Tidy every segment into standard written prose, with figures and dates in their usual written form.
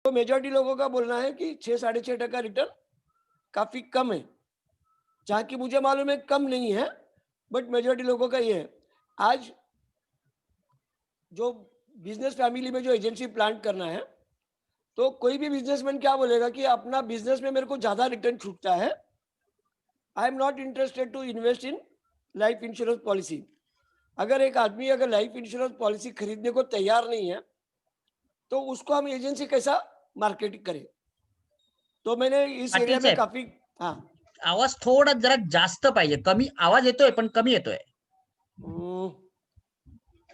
तो मेजॉरिटी लोगों का बोलना है कि 6-6.5% रिटर्न काफी कम है, जहाँ की मुझे मालूम है कम नहीं है, बट मेजॉरिटी लोगों का ये है। आज जो बिजनेस फैमिली में जो एजेंसी प्लान करना है, तो कोई भी बिजनेसमैन क्या बोलेगा कि अपना बिजनेस में मेरे को ज्यादा रिटर्न छूटता है, I am not interested to invest in life insurance policy. अगर एक आदमी अगर लाइफ इंश्योरेंस पॉलिसी खरीदने को तैयार नहीं है, तो उसको हम एजेंसी कैसा मार्केटिंग करें? तो मैंने इस पाटील एरिया में साहेब, काफी, हाँ, आवाज थोडा जरा जास्त पाहिजे. कमी आवाज येतोय पण कमी येतोय.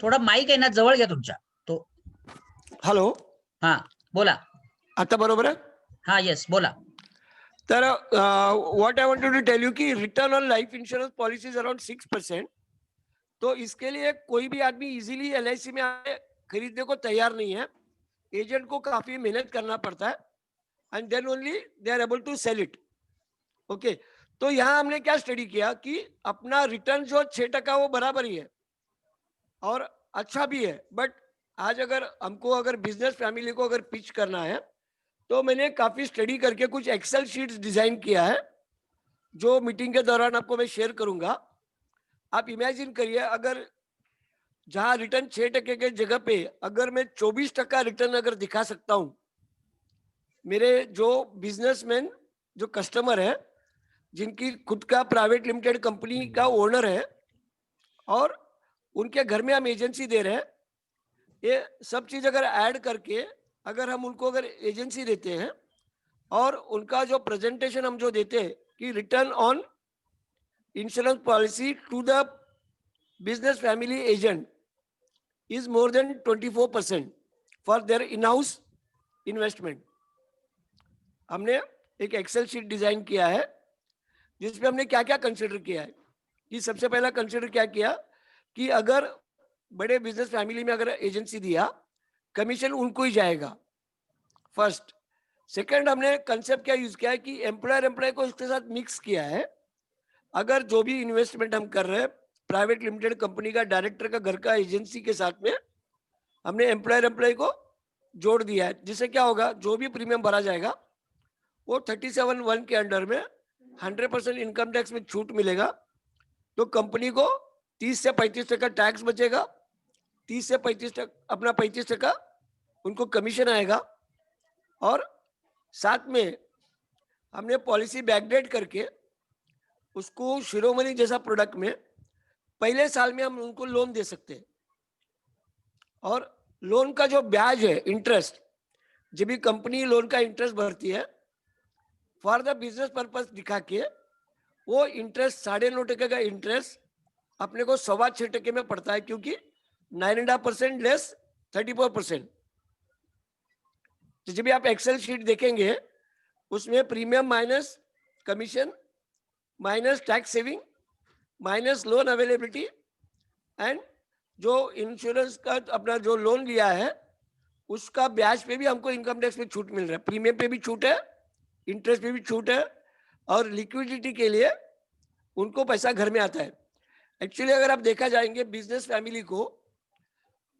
थोडा माईक आहे ना जवळ घ्या तुमच्या. तो हॅलो, हा बोला. आता बरोबर आहे? हा येस बोला. तर what I wanted to tell you कि return on life insurance policy is around 6%। तो इसके लिए कोई भी आदमी इजीली एलआईसी में आके खरीदने को तैयार नहीं है। एजेंट को काफी मेहनत करना पड़ता है, and then only they are able to sell it. Okay, तो यहाँ हमने क्या स्टडी किया कि अपना रिटर्न जो 6% वो बराबर ही है और अच्छा भी है। बट आज अगर हमको अगर बिजनेस फैमिली को अगर पिच करना है, तो मैंने काफी स्टडी करके कुछ एक्सेल शीट्स डिजाइन किया है, जो मीटिंग के दौरान आपको मैं शेयर करूंगा। आप इमेजिन करिए, अगर जहां रिटर्न 6% के जगह पे अगर मैं 24% रिटर्न अगर दिखा सकता हूं, मेरे जो बिजनेसमैन जो कस्टमर है, जिनकी खुद का प्राइवेट लिमिटेड कंपनी का ओनर है और उनके घर में हम एजेंसी दे रहे हैं, ये सब चीज अगर ऐड करके अगर हम उनको अगर एजेंसी देते हैं और उनका जो प्रेजेंटेशन हम जो देते हैं कि return on insurance policy to the business family agent is more than 24% for their in-house investment। हमने एक एक्सेल शीट डिजाइन किया है जिसमें हमने क्या क्या कंसिडर किया है कि सबसे पहला कंसिडर क्या किया कि अगर बड़े बिजनेस फैमिली में अगर एजेंसी दिया, कमीशन उनको ही जाएगा, फर्स्ट। सेकंड, हमने कंसेप्ट क्या यूज किया है कि एम्प्लॉय को इसके साथ मिक्स किया है। अगर जो भी इन्वेस्टमेंट हम कर रहे हैं प्राइवेट लिमिटेड कंपनी का डायरेक्टर का घर का एजेंसी के साथ में, हमने एम्प्लॉय को जोड़ दिया है, जिससे क्या होगा, जो भी प्रीमियम भरा जाएगा वो 37(1) के अंडर में 100% इनकम टैक्स में छूट मिलेगा। तो कंपनी को 30 से 35% टैक्स बचेगा, 30 से 35% अपना 35% उनको कमीशन आएगा। और साथ में हमने पॉलिसी बैकडेट करके उसको शिरोमणि जैसा प्रोडक्ट में पहले साल में हम उनको लोन दे सकते हैं। और लोन का जो ब्याज है, इंटरेस्ट, जब भी कंपनी लोन का इंटरेस्ट भरती है फॉर द बिजनेस पर्पस दिखा के, वो इंटरेस्ट 9.5% का इंटरेस्ट अपने को 6.25% में पड़ता है, क्योंकि 9.5% लेस 34%। तो जब भी आप एक्सेल शीट देखेंगे उसमें premium minus commission minus tax saving minus loan availability and जो इंश्योरेंस का अपना जो लोन लिया है उसका ब्याज पे भी हमको इनकम टैक्स में छूट मिल रहा है, प्रीमियम पे भी छूट है, इंटरेस्ट पे भी छूट है, और लिक्विडिटी के लिए उनको पैसा घर में आता है। एक्चुअली अगर आप देखा जाएंगे बिजनेस फैमिली को,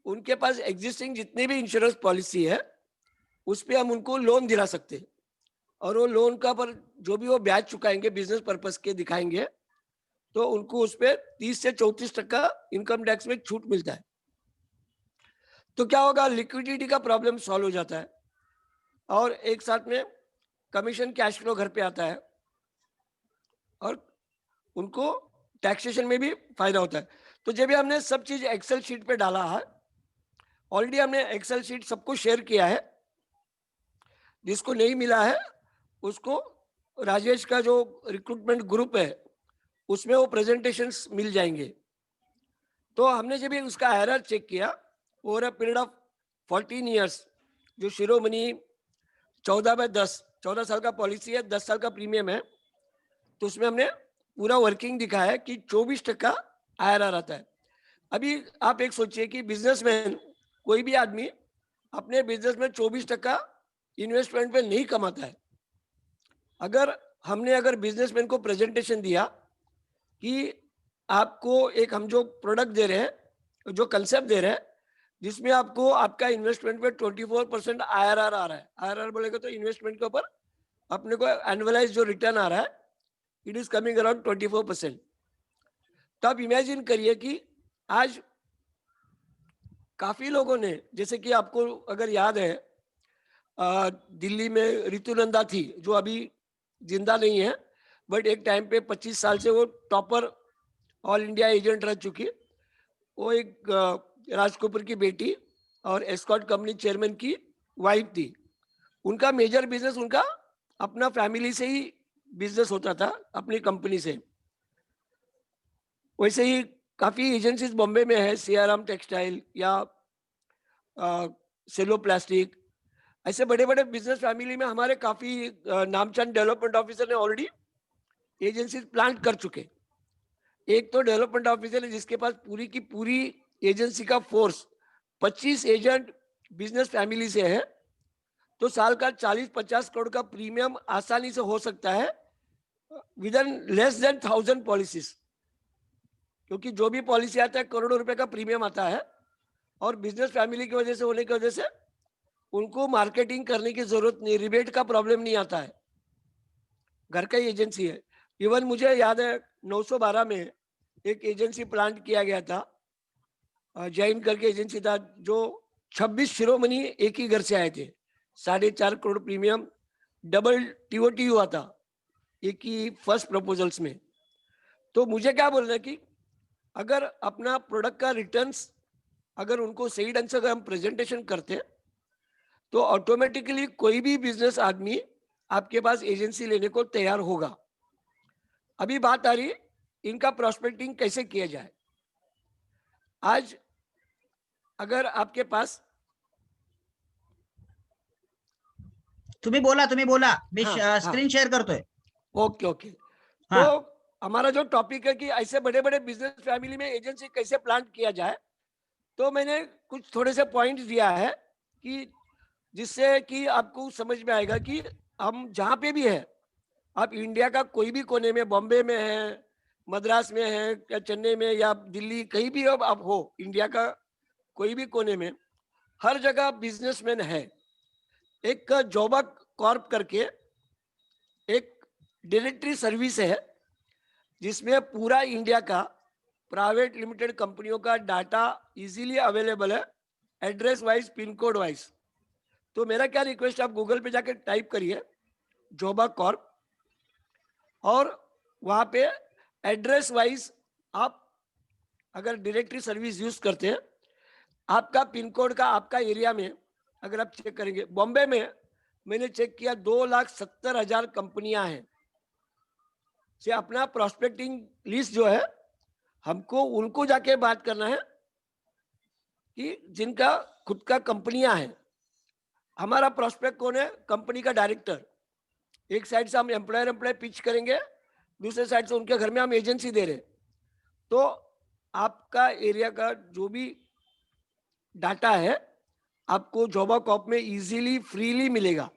उनके पास एग्जिस्टिंग जितनी भी इंश्योरेंस पॉलिसी है उस पर हम उनको लोन दिला सकते हैं, और वो लोन का पर जो भी वो ब्याज चुकाएंगे बिजनेस पर्पस के दिखाएंगे, तो उनको उस पर 30 से 34% इनकम टैक्स में छूट मिलता है। तो क्या होगा, लिक्विडिटी का प्रॉब्लम सॉल्व हो जाता है और एक साथ में कमीशन कैश फ्लो घर पे आता है और उनको टैक्सेशन में भी फायदा होता है। तो जब भी हमने सब चीज एक्सेल शीट पे डाला है, ऑलरेडी हमने एक्सेल शीट सबको शेयर किया है, जिसको नहीं मिला है उसको राजेश का जो रिक्रूटमेंट ग्रुप है उसमें वो प्रेजेंटेशंस मिल जाएंगे। तो हमने जब भी उसका एरर चेक किया, over a period of 14 years, जो शिरोमणि 14/10 14 साल का पॉलिसी है, 10 साल का प्रीमियम है, तो उसमें हमने पूरा वर्किंग दिखाया है कि 24% IRR आता है। अभी आप एक सोचिए कि बिजनेसमैन, कोई भी आदमी अपने बिजनेस में 24% इन्वेस्टमेंट पे नहीं कमाता है। अगर हमने अगर बिजनेसमैन को प्रेजेंटेशन दिया कि आपको एक हम जो प्रोडक्ट दे रहे हैं, जो कंसेप्ट दे रहे हैं, जिसमें आपको आपका इन्वेस्टमेंट पे 24% IRR आ रहा है। IRR बोलेगा तो इन्वेस्टमेंट के ऊपर अपने को एनुअलाइज जो रिटर्न आ रहा है, इट इज कमिंग अराउंड 24%। तो आप इमेजिन करिए कि आज काफी लोगों ने, जैसे कि आपको अगर याद है, दिल्ली में रितु नंदा थी जो अभी जिंदा नहीं है, बट एक टाइम पे 25 साल से वो टॉपर ऑल इंडिया एजेंट रह चुकी। वो एक राज कपूर की बेटी और एस्कॉट कंपनी चेयरमैन की वाइफ थी। उनका मेजर बिजनेस उनका अपना फैमिली से ही बिजनेस होता था, अपनी कंपनी से। वैसे ही काफी एजेंसीज बॉम्बे में है, सियाराम टेक्सटाइल या सेलो प्लास्टिक। ऐसे बड़े बड़े बिजनेस फैमिली में हमारे काफी नामचंद डेवलपमेंट ऑफिसर ने ऑलरेडी एजेंसी प्लांट कर चुके। एक तो डेवलपमेंट ऑफिसर है जिसके पास पूरी की पूरी एजेंसी का फोर्स 25 एजेंट बिजनेस फैमिली से है, तो साल का 40-50 करोड़ का प्रीमियम आसानी से हो सकता है with in less than 1000 policies. क्योंकि जो भी पॉलिसी आता है करोड़ों रुपए का प्रीमियम आता है, और बिजनेस फैमिली की वजह से होने की वजह से उनको मार्केटिंग करने की जरूरत नहीं, रिबेट का प्रॉब्लम नहीं आता है, घर का ही एजेंसी है। इवन मुझे याद है 912 में एक एजेंसी प्लांट किया गया था, जैन करके एजेंसी था, जो 26 शिरोमणि एक ही घर से आए थे, 4.5 करोड़ प्रीमियम, डबल टीओटी हुआ था एक ही फर्स्ट प्रपोजल्स में। तो मुझे क्या बोलना है कि अगर अपना प्रोडक्ट का रिटर्न्स अगर उनको सही ढंग से अगर हम प्रेजेंटेशन करते हैं, तो ऑटोमेटिकली कोई भी बिजनेस आदमी आपके पास एजेंसी लेने को तैयार होगा। अभी बात आ रही इनका प्रोस्पेक्टिंग कैसे किया जाए। आज अगर आपके पास, तुम्ही बोला मी हाँ हाँ, स्क्रीन शेअर करतोय. ओके ओके, तो हाँ. हमारा जो टॉपिक है कि ऐसे बड़े बड़े बिजनेस फैमिली में एजेंसी कैसे प्लांट किया जाए, तो मैंने कुछ थोड़े से पॉइंट्स दिया है कि जिससे कि आपको समझ में आएगा कि हम जहाँ पे भी है, आप इंडिया का कोई भी कोने में, बॉम्बे में है, मद्रास में है या चेन्नई में या दिल्ली, कहीं भी अब आप हो इंडिया का कोई भी कोने में, हर जगह बिजनेसमैन है। एक जॉबा कॉर्प करके एक डायरेक्टरी सर्विस है जिसमें पूरा इंडिया का प्राइवेट लिमिटेड कंपनियों का डाटा इजीली अवेलेबल है, address wise, pin code wise. तो मेरा क्या रिक्वेस्ट है, आप गूगल पे जाके टाइप करिए जोबा कॉर्प, और वहां पे एड्रेस वाइज आप अगर डायरेक्टरी सर्विस यूज करते हैं, आपका पिन कोड का आपका एरिया में अगर आप चेक करेंगे, बॉम्बे में मैंने चेक किया 2,70,000 कंपनियां हैं। से अपना प्रोस्पेक्टिंग लिस्ट जो है, हमको उनको जाके बात करना है कि जिनका खुद का कंपनियां हैं। हमारा प्रोस्पेक्ट कौन है? कंपनी का डायरेक्टर। एक साइड से हम एम्प्लॉयर पिच करेंगे, दूसरे साइड से उनके घर में हम एजेंसी दे रहे। तो आपका एरिया का जो भी डाटा है आपको जॉबा कॉप में इजीली फ्रीली मिलेगा।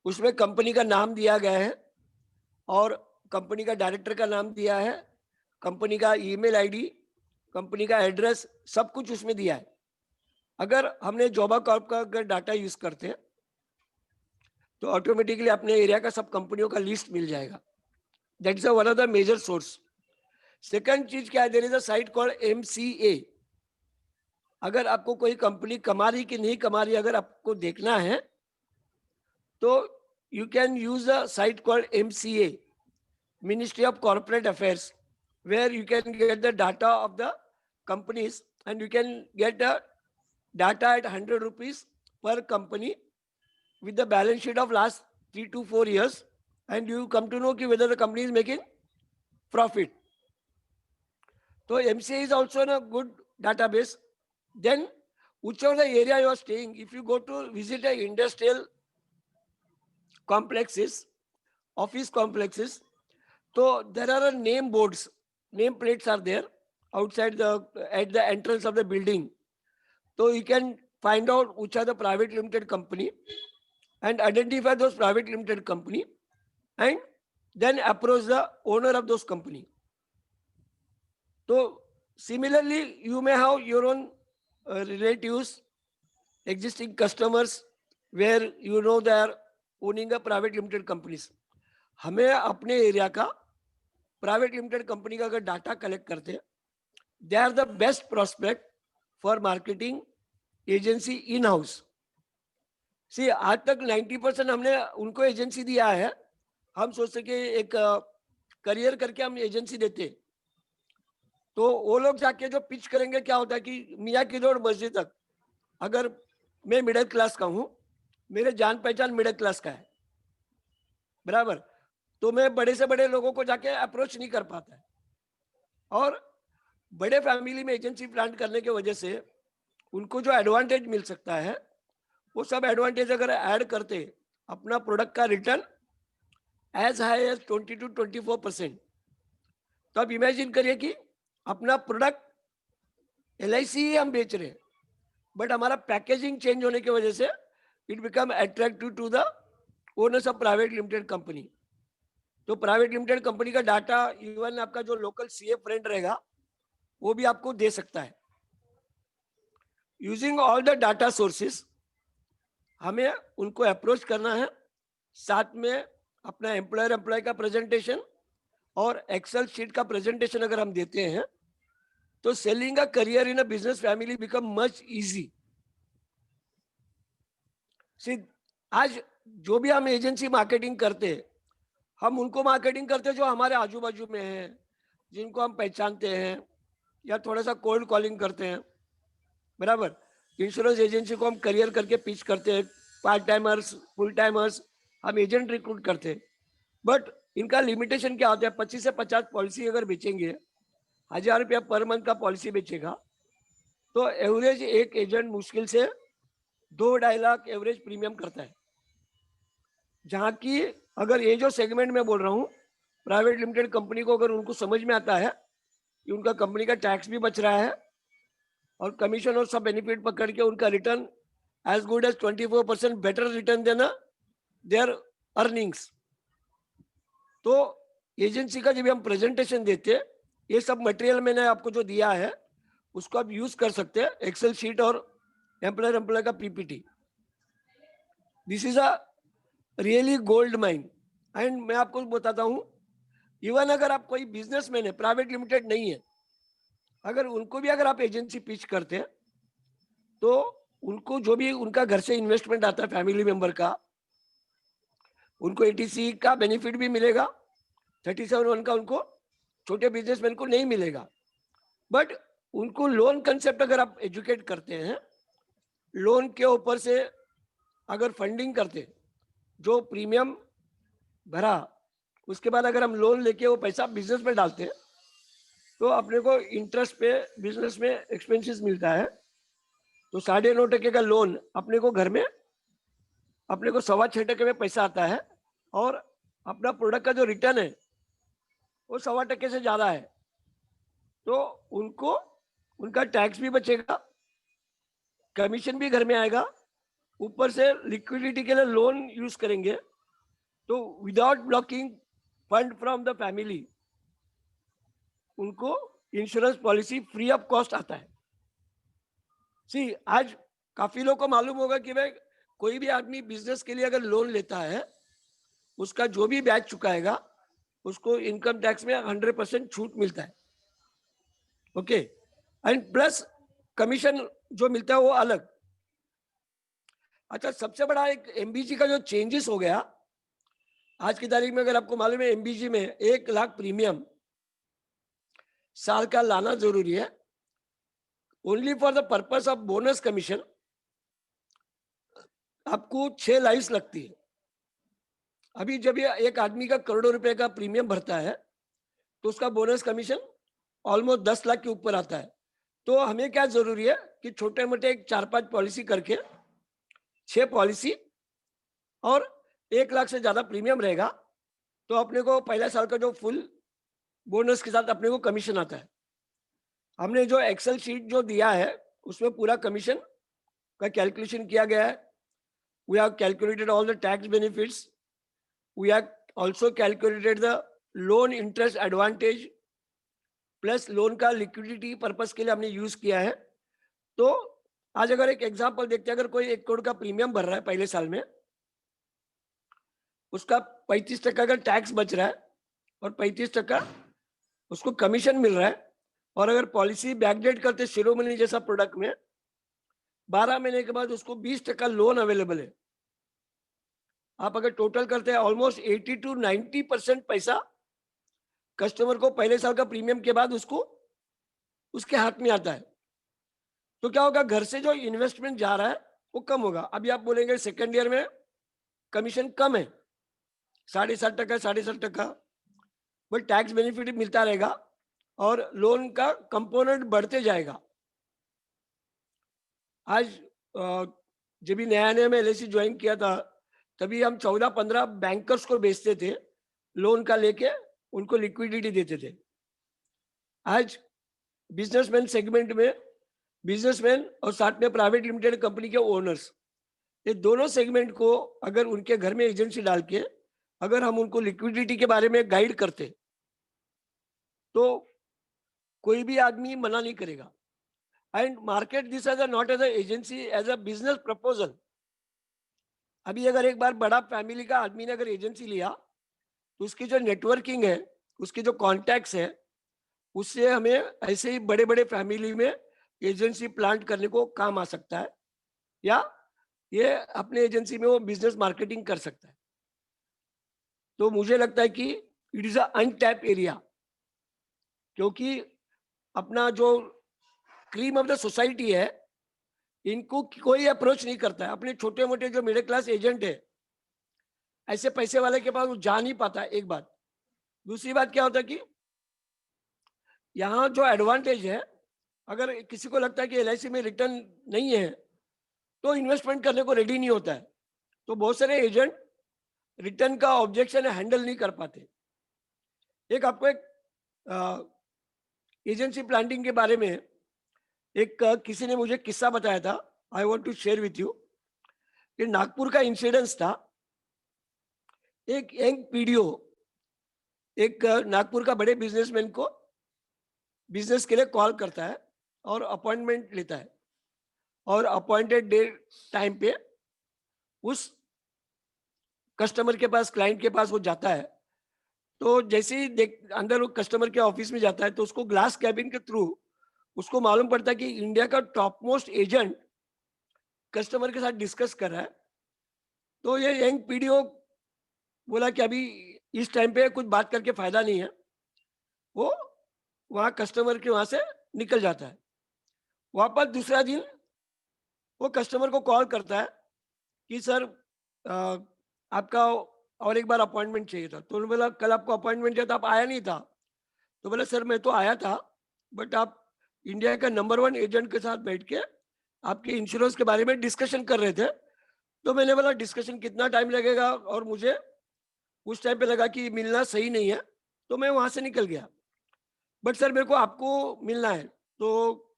उसमें कंपनी का नाम दिया गया है और कंपनी का डायरेक्टर का नाम दिया है, कंपनी का ईमेल आईडी, कंपनी का एड्रेस, सब कुछ उसमें दिया है। अगर हमने जॉबा कॉर्प का अगर डाटा यूज करते हैं तो ऑटोमेटिकली अपने एरिया का सब कंपनियों का लिस्ट मिल जाएगा। That is one of the major source. Second चीज क्या है, there is a site called MCA। अगर आपको कोई कंपनी कमा रही कि नहीं कमा रही अगर आपको देखना है, तो you can use a site called MCA, Ministry of Corporate Affairs, where you can get the data of the companies, and you can get the data at 100 rupees per company with the balance sheet of last 3 to 4 years, and you come to know whether the company is making profit. So MCA is also a good database. Then whichever the area you are staying, if you go to visit a industrial complexes, office complexes, so there are name boards, name plates are there outside at the entrance of the building. So you can find out which are the private limited company and identify those private limited company, and then approach the owner of those company. So similarly, you may have your own relatives, existing customers, where you know they are owning a private limited companies. हमें अपने area का private limited company का अगर data collect करते हैं, they are the best prospect for marketing agency in house. See आज तक 90% हमने उनको एजेंसी दिया है. हम सोचते कि एक करियर करके हम एजेंसी देते, तो वो लोग जाके जो पिच करेंगे, क्या होता है कि मियाँ की रोड मस्जिद तक, अगर मैं मिडिल क्लास का हूँ, मेरे जान पहचान मिडिल क्लास का है, बराबर, तो मैं बड़े से बड़े लोगों को जाके अप्रोच नहीं कर पाता है. और बड़े फैमिली में एजेंसी प्लान करने की वजह से उनको जो एडवांटेज मिल सकता है, वो सब एडवांटेज अगर ऐड करते अपना प्रोडक्ट का return as high as 20 to 24%, तो आप इमेजिन करिए कि अपना प्रोडक्ट LIC ही हम बेच रहे हैं, बट हमारा पैकेजिंग चेंज होने की वजह से it become attractive to the owners of private limited company. तो प्राइवेट लिमिटेड कंपनी का डाटा इवन आपका जो लोकल CA फ्रेंड रहेगा वो भी आपको दे सकता है. Using all the data sources हमें उनको अप्रोच करना है, साथ में अपना एम्प्लॉय का प्रेजेंटेशन और एक्सेल शीट का प्रेजेंटेशन अगर हम देते हैं, तो selling a career in a business family become much easy. आज जो भी हम एजेंसी मार्केटिंग करते हैं, हम उनको मार्केटिंग करते हैं जो हमारे आजू बाजू में हैं, जिनको हम पहचानते हैं, या थोड़ा सा कोल्ड कॉलिंग करते हैं, बराबर. इंश्योरेंस एजेंसी को हम करियर करके पिच करते हैं, पार्ट टाइमर्स, फुल टाइमर्स, हम एजेंट रिक्रूट करते हैं. बट इनका लिमिटेशन क्या होता है, 25 से 50 पॉलिसी अगर बेचेंगे, 1000 रुपया पर मंथ का पॉलिसी बेचेगा, तो एवरेज एक एजेंट मुश्किल से 2-2.5 लाख एवरेज प्रीमियम करता है. जहाँ की अगर ये जो सेगमेंट में बोल रहा हूँ, प्राइवेट लिमिटेड कंपनी को अगर उनको समझ में आता है कि उनका कंपनी का टैक्स भी बच रहा है और कमीशन और सब बेनिफिट पकड़ के उनका return as good as 24% better return देना देयर अर्निंग्स, तो एजेंसी का जब हम प्रेजेंटेशन देते, ये सब मटेरियल मैंने आपको जो दिया है उसको आप यूज कर सकते हैं, एक्सेल शीट और एम्प्लॉय का PPT. This is a really gold mine. And मैं आपको बताता हूँ, इवन अगर आप कोई बिजनेसमैन है, प्राइवेट लिमिटेड नहीं है, अगर उनको भी अगर आप एजेंसी पिच करते हैं, तो उनको जो भी उनका घर से इन्वेस्टमेंट आता है फैमिली मेंबर का, उनको ATC का बेनिफिट भी मिलेगा, 37(1) का उनको छोटे बिजनेसमैन को नहीं मिलेगा. बट उनको लोन कंसेप्ट अगर आप एजुकेट करते हैं, लोन के ऊपर से अगर फंडिंग करते, जो प्रीमियम भरा उसके बाद अगर हम लोन लेके वो पैसा बिजनेस में डालते हैं, तो अपने को इंटरेस्ट पे बिजनेस में एक्सपेंसेस मिलता है. तो 9.5% का लोन अपने को घर में अपने को 6.25% में पैसा आता है, और अपना प्रोडक्ट का जो रिटर्न है वो 1.25% से ज्यादा है. तो उनको उनका टैक्स भी बचेगा, कमीशन भी घर में आएगा, ऊपर से लिक्विडिटी के लिए लोन यूज करेंगे, तो without blocking fund from the family उनको insurance policy free of cost आता है. सी आज काफी लोगों को मालूम होगा कि भाई कोई भी आदमी बिजनेस के लिए अगर लोन लेता है, उसका जो भी ब्याज चुकाएगा उसको इनकम टैक्स में 100% छूट मिलता है. ओके, एंड प्लस कमीशन जो मिलता है वो अलग. अच्छा, सबसे बड़ा एक MBG का जो चेंजेस हो गया आज की तारीख में, अगर आपको मालूम है MBG में 1 लाख प्रीमियम साल का लाना जरूरी है, only for the purpose of bonus commission आपको 6 लाइफ लगती है. अभी जब ये एक आदमी का करोड़ों रुपए का प्रीमियम भरता है, तो उसका बोनस कमीशन ऑलमोस्ट 10 लाख के ऊपर आता है. तो हमें क्या जरूरी है कि छोटे मोटे 4-5 पॉलिसी करके 6 पॉलिसी और 1 लाख से ज्यादा प्रीमियम रहेगा, तो अपने को पहला साल का जो फुल बोनस के साथ अपने को कमीशन आता है. हमने जो एक्सेल शीट जो दिया है उसमें पूरा कमीशन का कैलकुलेशन किया गया है. We have calculated all the tax benefits, we have also calculated the loan interest advantage, plus loan का लिक्विडिटी पर्पस के लिए हमने यूज किया है. तो आज अगर एक एग्जांपल देखते हैं, अगर कोई 1 करोड़ का प्रीमियम भर रहा है पहले साल में, उसका 35% अगर टैक्स बच रहा है और 35% उसको कमीशन मिल रहा है, और अगर पॉलिसी बैकडेट करते शिरोमणि जैसा प्रोडक्ट में 12 महीने के बाद उसको 20% लोन अवेलेबल है। आप अगर टोटल करते हैं ऑलमोस्ट 80 टू 90% पैसा कस्टमर को पहले साल का प्रीमियम के बाद उसको उसके हाथ में आता है। तो क्या होगा, घर से जो इन्वेस्टमेंट जा रहा है वो कम होगा। अभी आप बोलेंगे सेकेंड ईयर में कमीशन कम है, 7.5%, 7.5%, बट टैक्स बेनिफिट मिलता रहेगा और लोन का कंपोनेंट बढ़ते जाएगा। आज जब भी नया नया में एलआईसी ज्वाइन किया था, तभी हम 14-15 बैंकर्स को बेचते थे, लोन का लेके उनको लिक्विडिटी देते थे। आज बिजनेसमैन सेगमेंट में बिजनेसमैन और साथ में प्राइवेट लिमिटेड कंपनी के ओनर्स, ये दोनों सेगमेंट को अगर उनके घर में एजेंसी डाल के अगर हम उनको लिक्विडिटी के बारे में गाइड करते, तो कोई भी आदमी मना नहीं करेगा। And market this as a not as a agency, as a business proposal. अभी अगर एक बार बड़ा फैमिली का आदमी ने अगर एजेंसी लिया, तो उसकी जो नेटवर्किंग है, उसके जो कॉन्टैक्ट्स है, उससे हमें ऐसे ही बड़े बड़े फैमिली में एजेंसी प्लांट करने को काम आ सकता है, या ये अपने एजेंसी में वो बिजनेस मार्केटिंग कर सकता है। तो मुझे लगता है कि it is a untapped area, क्योंकि अपना जो क्रीम ऑफ द सोसाइटी है, इनको कोई अप्रोच नहीं करता है। अपने छोटे मोटे जो मिडिल क्लास एजेंट है, ऐसे पैसे वाले के पास वो जा नहीं पाता। एक बात। दूसरी बात क्या होता है कि यहाँ जो एडवांटेज है, अगर किसी को लगता है कि एलआईसी में रिटर्न नहीं है, तो इन्वेस्टमेंट करने को रेडी नहीं होता है। तो बहुत सारे एजेंट रिटर्न का ऑब्जेक्शन हैंडल नहीं कर पाते। एक आपको एक एजेंसी प्लांटिंग के बारे में एक किसी ने मुझे किस्सा बताया था, I want to share with you. ये नागपुर का इंसिडेंस था। एक यंग पीडीओ एक नागपुर का बड़े बिजनेसमैन को बिजनेस के लिए कॉल करता है और अपॉइंटमेंट लेता है, और अपॉइंटेड डेट टाइम पे उस कस्टमर के पास, क्लाइंट के पास वो जाता है। तो जैसे ही देख अंदर वो कस्टमर के ऑफिस में जाता है, तो उसको ग्लास कैबिन के थ्रू उसको मालूम पड़ता है कि इंडिया का टॉप मोस्ट एजेंट कस्टमर के साथ डिस्कस कर रहा है। तो ये यंग पीडीओ बोला कि अभी इस टाइम पे कुछ बात करके फायदा नहीं है। वो वहाँ कस्टमर के वहाँ से निकल जाता है। वापस दूसरा दिन वो कस्टमर को कॉल करता है कि सर, आपका और एक बार अपॉइंटमेंट चाहिए था। तो उन्होंने बोला कल आपको अपॉइंटमेंट चाहिए था, आप आया नहीं था। तो बोला सर मैं तो आया था, बट आप इंडिया का नंबर 1 एजेंट के साथ बैठ के आपके इंश्योरेंस के बारे में डिस्कशन कर रहे थे। तो मैंने बोला डिस्कशन कितना टाइम लगेगा, और मुझे उस टाइम पे लगा कि मिलना सही नहीं है, तो मैं वहां से निकल गया। बट सर मेरे को आपको मिलना है। तो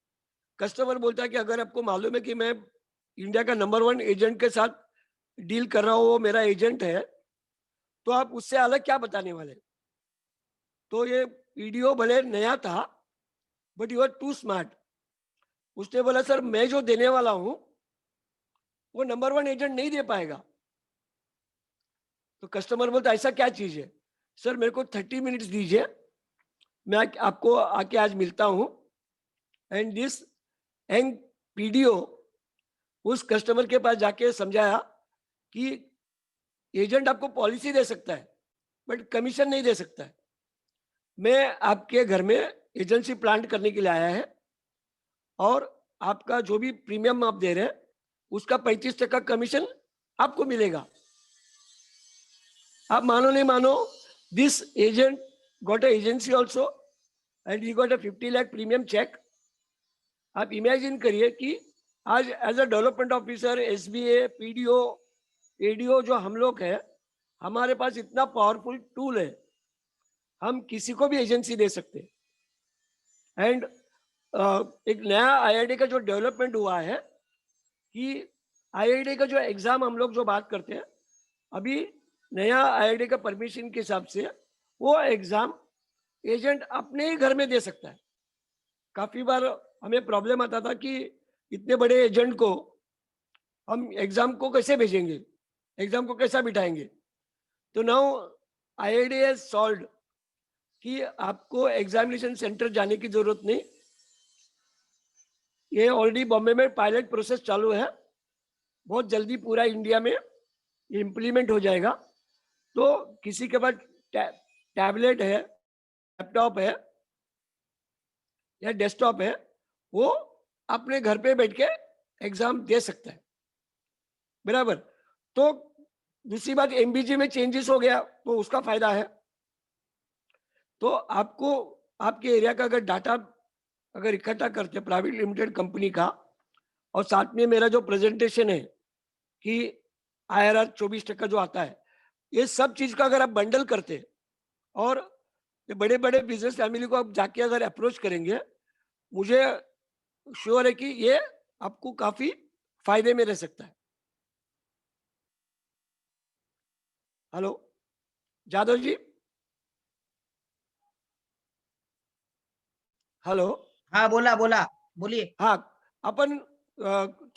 कस्टमर बोलता है कि अगर आपको मालूम है कि मैं इंडिया का नंबर 1 एजेंट के साथ डील कर रहा हूँ, वो मेरा एजेंट है, तो आप उससे अलग क्या बताने वाले। तो ये वीडियो भले नया था, but you are too smart. उसने बोला सर मैं जो देने वाला हूं वो नंबर 1 एजेंट नहीं दे पाएगा। तो कस्टमर बोलता ऐसा क्या चीज है। सर मेरे को 30 मिनट्स दीजिए, मैं आपको आके आज मिलता हूँ। एंड दिस यंग पीडीओ उस कस्टमर के पास जाके समझाया कि एजेंट आपको पॉलिसी दे सकता है, बट कमीशन नहीं दे सकता है। मैं आपके घर में एजेंसी प्लांट करने के लिए आया है, और आपका जो भी प्रीमियम आप दे रहे हैं उसका 35% कमीशन आपको मिलेगा। आप मानो नहीं मानो, this agent got a agency also, and he got a 50 lakh premium cheque. आप इमेजिन करिए कि आज as a development officer, SBA, PDO, ADO जो हम लोग हैं, हमारे पास इतना पावरफुल टूल है, हम किसी को भी एजेंसी दे सकते हैं। एंड एक नया आईआईडी का जो डेवलपमेंट हुआ है कि आईआईडी का जो एग्जाम हम लोग जो बात करते हैं, अभी नया आईआईडी का परमिशन के हिसाब से वो एग्जाम एजेंट अपने ही घर में दे सकता है। काफी बार हमें प्रॉब्लम आता था कि इतने बड़े एजेंट को हम एग्जाम को कैसे भेजेंगे, एग्जाम को कैसा बिठाएंगे? तो नाउ आईआईडी हैज सॉल्व्ड कि आपको एग्जामिनेशन सेंटर जाने की जरूरत नहीं। ये ऑलरेडी बॉम्बे में पायलट प्रोसेस चालू है, बहुत जल्दी पूरा इंडिया में ये इम्प्लीमेंट हो जाएगा। तो किसी के पास टैबलेट है, लैपटॉप है या डेस्कटॉप है, वो अपने घर पे बैठ के एग्जाम दे सकता है, बराबर। तो दूसरी बात, एमबीजी में चेंजेस हो गया तो उसका फायदा है। तो आपको आपके एरिया का अगर डाटा अगर इकट्ठा करते प्राइवेट लिमिटेड कंपनी का, और साथ में मेरा जो प्रेजेंटेशन है कि आईआरआर 24% जो आता है, ये सब चीज का अगर आप बंडल करते और ये बड़े बड़े बिजनेस फैमिली को आप जाके अगर अप्रोच करेंगे, मुझे श्योर है कि ये आपको काफी फायदे में रह सकता है। हेलो जादव जी, हेलो। हाँ बोला बोला, बोलिए। हाँ, आपण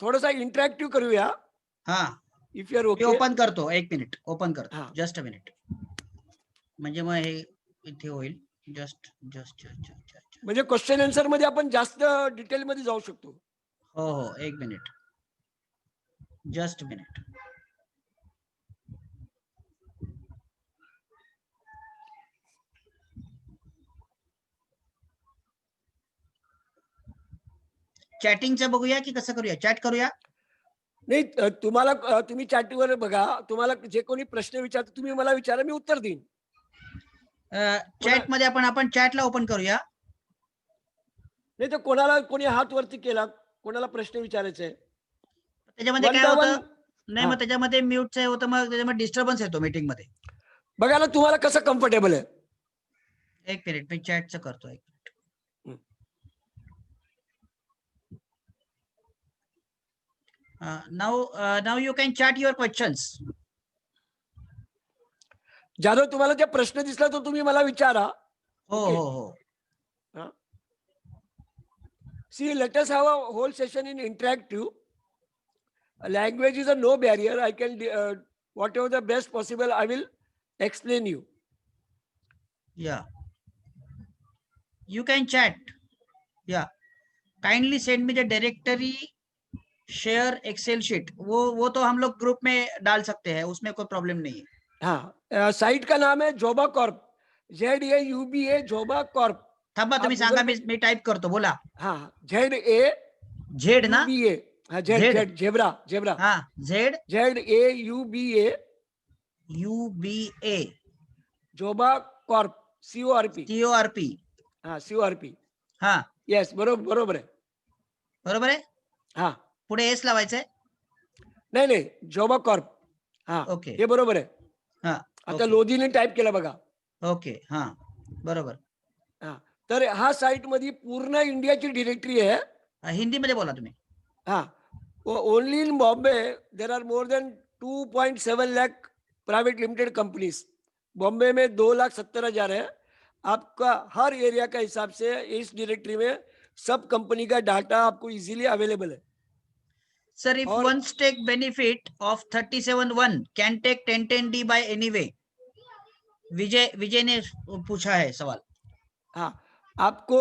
थोडासा इंटरॅक्टिव्ह करूया, हा, if you are me okay. Open करतो, 1 मिनिट ओपन करतो, हा, जस्ट अ मिनिट. म्हणजे मग हे इथे होईल. Just just just. म्हणजे क्वेश्चन आन्सर मध्ये आपण जास्त डिटेल मध्ये जाऊ शकतो. हो हो, 1 मिनिट, जस्ट मिनिट. चॅटिंगचं बघूया की कसं करूया, चॅट करूया? नाही, तुम्हाला तुम्ही चॅटवर बघा, तुम्हाला जे कोणी प्रश्न विचारतो तुम्ही मला विचारा, मी उत्तर देईन. चॅट मध्ये आपण चॅटला ओपन करूया. नाही तर कोणाला कोणी हात वरती केला, कोणाला प्रश्न विचारायचे आहे, त्याच्यामध्ये वन काय बाय होतं, वन. नाही मग त्याच्यामध्ये म्यूटचं होतं, मग त्याच्यामध्ये डिस्टर्बन्स येतो मीटिंग मध्ये. बघा ना तुम्हाला कसं कम्फर्टेबल आहे. 1 मिनिट, मी चॅटचं करतो. 1 minute. Now you can chat your questions. Jadhav, तुम्हाला जे प्रश्न दिसला तो तुम्ही मला विचारा. हो Okay. हो हो. See, let us have a whole session in interactive. Language is a no barrier. I can whatever the best possible I will explain you. Yeah, you can chat. Yeah, kindly send me the directory, share excel sheet. वो तो हम लोग group में डाल सकते हैं, उसमें कोई प्रॉब्लम नहीं है. हाँ, साइट का नाम है Joba Corp, ZAUBA Joba Corp. थांबा, तुम्ही सांगा, मी टाइप करतो, बोला. हाँ, ZAUBA. झेड ना? हाँ, जेड जेब्रा जेब्रा. हाँ, ZAUBA Joba Corp, CORP. CORP. हाँ, CORP. हाँ, येस, बरोबर आहे. बरोबर आहे. हाँ, पुढे एस लावायचंय. नाही, जोबा कॉर्प. हाँ, ओके. हे बरोबर आहे. हा, आता लोधीने टाइप केला बघा. ओके. हा, बरोबर. हा, तर हा साइट मध्ये पूर्ण इंडियाची डिरेक्टरी आहे. हिंदी मध्ये बोला तुम्ही. हाँ, only in Bombay there are more than 2.7 lakh private limited companies. Bombay में 2,70,000 है. आपका हर एरिया का हिसाब से इस डायरेक्टरी में सब कंपनी का डाटा आपको इजीली अवेलेबल है. Sir, if one take benefit of 37(1) can take 10(10)D by any way. विजय ने पूछा है सवाल. हाँ, आपको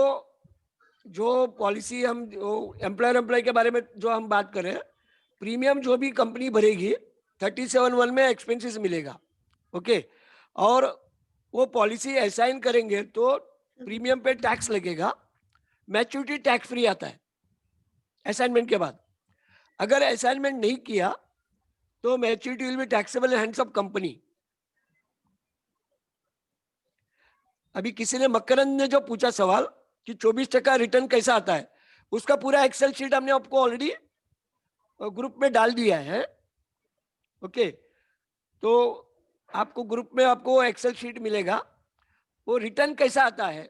जो पॉलिसी हम एम्प्लॉय के बारे में जो हम बात कर रहे हैं, प्रीमियम जो भी कंपनी भरेगी 37(1) में एक्सपेंसेस मिलेगा. ओके, और वो पॉलिसी असाइन करेंगे तो प्रीमियम पे टैक्स लगेगा. मैच्योरिटी टैक्स फ्री आता है असाइनमेंट के बाद. अगर असाइनमेंट नहीं किया तो maturity will be taxable in hands of company. अभी किसी ने मकरंद ने जो पूछा सवाल कि 24% रिटर्न कैसा आता है, उसका पूरा एक्सेल शीट हमने आपको ऑलरेडी ग्रुप में डाल दिया है. ओके, तो आपको ग्रुप में आपको एक्सेल शीट मिलेगा. वो रिटर्न कैसा आता है,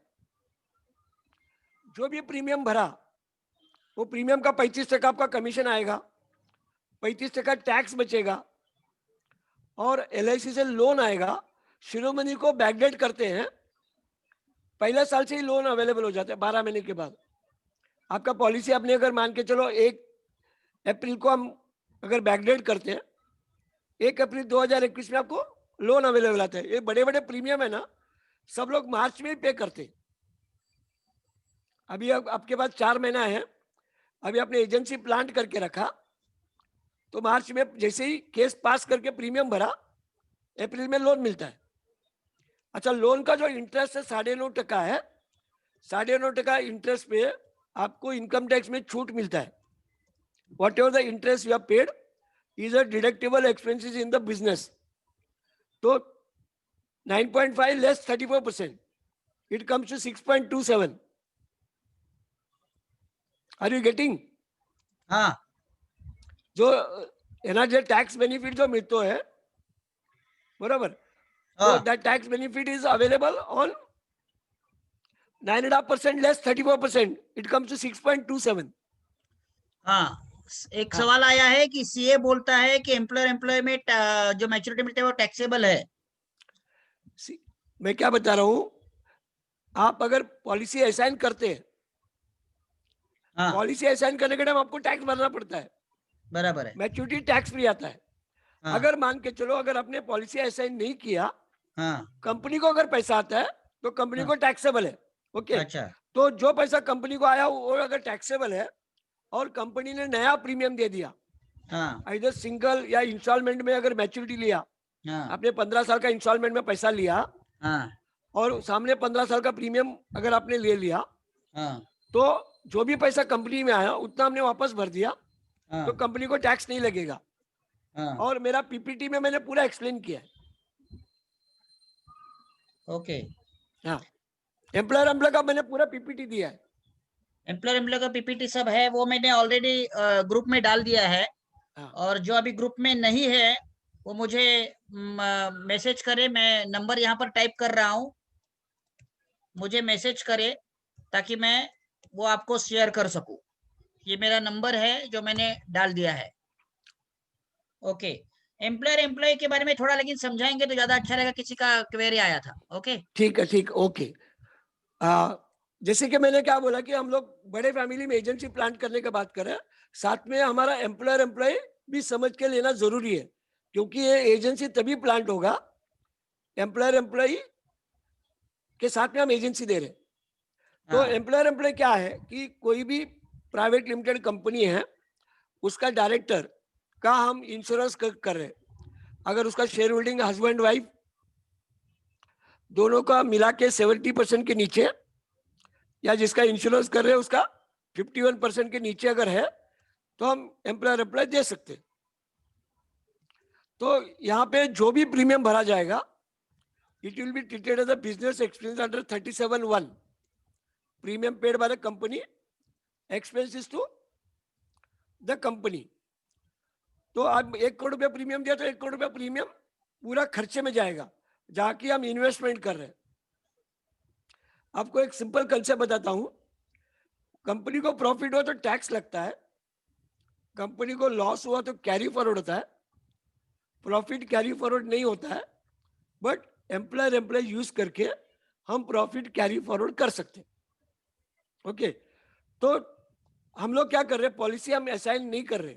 जो भी प्रीमियम भरा वो प्रीमियम का 35% आपका कमीशन आएगा, 35% टैक्स बचेगा, और LIC से लोन आएगा. शिरोमणि को बैकडेट करते हैं, पहले साल से ही लोन अवेलेबल हो जाता है 12 महीने के बाद. आपका पॉलिसी आपने अगर मान के चलो 1 अप्रैल को हम अगर बैकडेट करते हैं, 1 अप्रैल 2021 में आपको लोन अवेलेबल आता है। ये बड़े बड़े प्रीमियम है ना, सब लोग मार्च में ही पे करते हैं। अभी आपके पास 4 महीना है, अभी आपने एजेंसी प्लांट करके रखा, तो मार्च में जैसे ही केस पास करके प्रीमियम भरा, अप्रैल में लोन मिलता है। अच्छा, लोन का जो इंटरेस्ट है 9.5% है, 9.5% इंटरेस्ट पे आपको इनकम टैक्स में छूट मिलता है। Whatever the interest you have paid is a deductible expenses in the business. तो 9.5 less 34%, it comes to 6.27। Are you getting? हाँ जो એના જે tax benefit जो मिलतो है, बराबर, तो हाँ that tax benefit is available on 9.5% less 34%, it comes to 6.27। हाँ। एक हाँ, सवाल आया है कि सीए बोलता है कि एम्प्लॉयर एम्प्लॉय में जो मैच्योरिटी मिलता है वो टैक्सेबल है। मैं क्या बता रहा हूं, आप अगर पॉलिसी असाइन करते हैं, हाँ पॉलिसी असाइन करने के टाइम आपको टैक्स भरना पड़ता है, बराबर है। मैच्योरिटी टैक्स फ्री आता है। हाँ अगर मान के चलो, अगर आपने पॉलिसी असाइन नहीं किया, हाँ कंपनी को अगर पैसा आता है तो कंपनी हाँ। को टैक्सेबल है। ओके, अच्छा तो जो पैसा कंपनी को आया वो अगर टैक्सेबल है और कंपनी ने नया प्रीमियम दे दिया, हाँ इधर सिंगल या इंस्टॉलमेंट में अगर मैच्योरिटी लिया, हाँ आपने 15 साल का इंस्टॉलमेंट में पैसा लिया हाँ और सामने 15 साल का प्रीमियम अगर आपने ले लिया, हाँ तो जो भी पैसा कंपनी में आया उतना हमने वापस भर दिया, तो हाँ कंपनी को टैक्स नहीं लगेगा। हाँ। और मेरा पीपीटी में मैंने पूरा एक्सप्लेन किया है। ओके। हाँ, एम्प्लॉयर का मैंने पूरा पीपीटी दिया है। एम्प्लॉयर एम्प्लॉय का पीपीटी सब है, वो मैंने ऑलरेडी ग्रुप में डाल दिया है। हाँ, और जो अभी ग्रुप में नहीं है वो मुझे मैसेज करे, मैं नंबर यहाँ पर टाइप कर रहा हूँ, मुझे मैसेज करे ताकि मैं वो आपको शेयर कर सकूं। ये मेरा नंबर है जो मैंने डाल दिया है। ओके। एम्प्लॉयर एम्प्लॉय के बारे में थोड़ा लेकिन समझाएंगे तो ज्यादा अच्छा रहेगा, किसी का क्वेरी आया था। ओके ठीक है, ठीक, ओके। जैसे कि मैंने क्या बोला कि हम लोग बड़े फैमिली में एजेंसी प्लांट करने की बात करें, साथ में हमारा एम्प्लॉयर एम्प्लॉय भी समझ के लेना जरूरी है, क्योंकि ये एजेंसी तभी प्लांट होगा, एम्प्लॉयर एम्प्लॉय के साथ में हम एजेंसी दे रहे हैं। तो हाँ एम्प्लॉयर एम्प्लॉय क्या है कि कोई भी प्राइवेट लिमिटेड कंपनी है, उसका डायरेक्टर का हम इंश्योरेंस कर रहे हैं। अगर उसका शेयर होल्डिंग हस्बैंड वाइफ दोनों का मिला के 70% के नीचे, या जिसका इंश्योरेंस कर रहे हैं उसका 51% के नीचे अगर है, तो हम एम्प्लॉयर एम्प्लॉय दे सकते हैं। तो यहाँ पे जो भी प्रीमियम भरा जाएगा, it will be treated as a business expense under 37(1). Premium paid by the company, expenses to the company. तो आप 1 करोड़ रुपया प्रीमियम दिया तो 1 करोड़ रुपया प्रीमियम पूरा खर्चे में जाएगा, जहाँ की हम इन्वेस्टमेंट कर रहे हैं। आपको एक सिंपल कंसेप्ट बताता हूँ। कंपनी को प्रॉफिट हुआ तो टैक्स लगता है, कंपनी को लॉस हुआ तो कैरी फॉरवर्ड होता है। प्रॉफिट कैरी फॉरवर्ड नहीं होता है, बट एम्प्लॉयर एम्प्लॉय यूज करके हम प्रॉफिट कैरी फॉरवर्ड कर सकते हैं। ओके, तो हम लोग क्या कर रहे हैं, पॉलिसी हम असाइन नहीं कर रहे।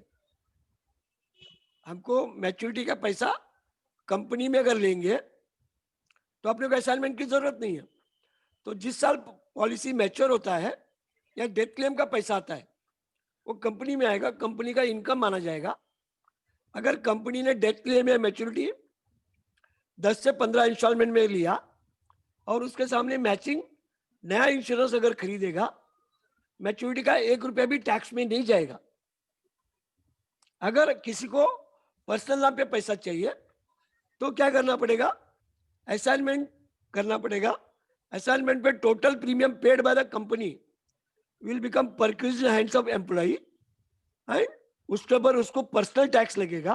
हमको मैच्योरिटी का पैसा कंपनी में अगर लेंगे तो अपने को असाइनमेंट की जरूरत नहीं है। तो जिस साल पॉलिसी मैच्योर होता है या डेथ क्लेम का पैसा आता है, वो कंपनी में आएगा, कंपनी का इनकम माना जाएगा। अगर कंपनी ने डेथ क्लेम या मैच्योरिटी 10 से 15 इंस्टॉलमेंट में लिया और उसके सामने मैचिंग नया इंश्योरेंस अगर खरीदेगा, मैच्योरिटी का 1 रुपया भी टैक्स में नहीं जाएगा। अगर किसी को पर्सनल नाम पे पैसा चाहिए तो क्या करना पड़ेगा, असाइनमेंट करना पड़ेगा। असाइनमेंट पे total premium paid by the company will become परक्यूज hands of employee, and उसके ऊपर उसको पर्सनल टैक्स लगेगा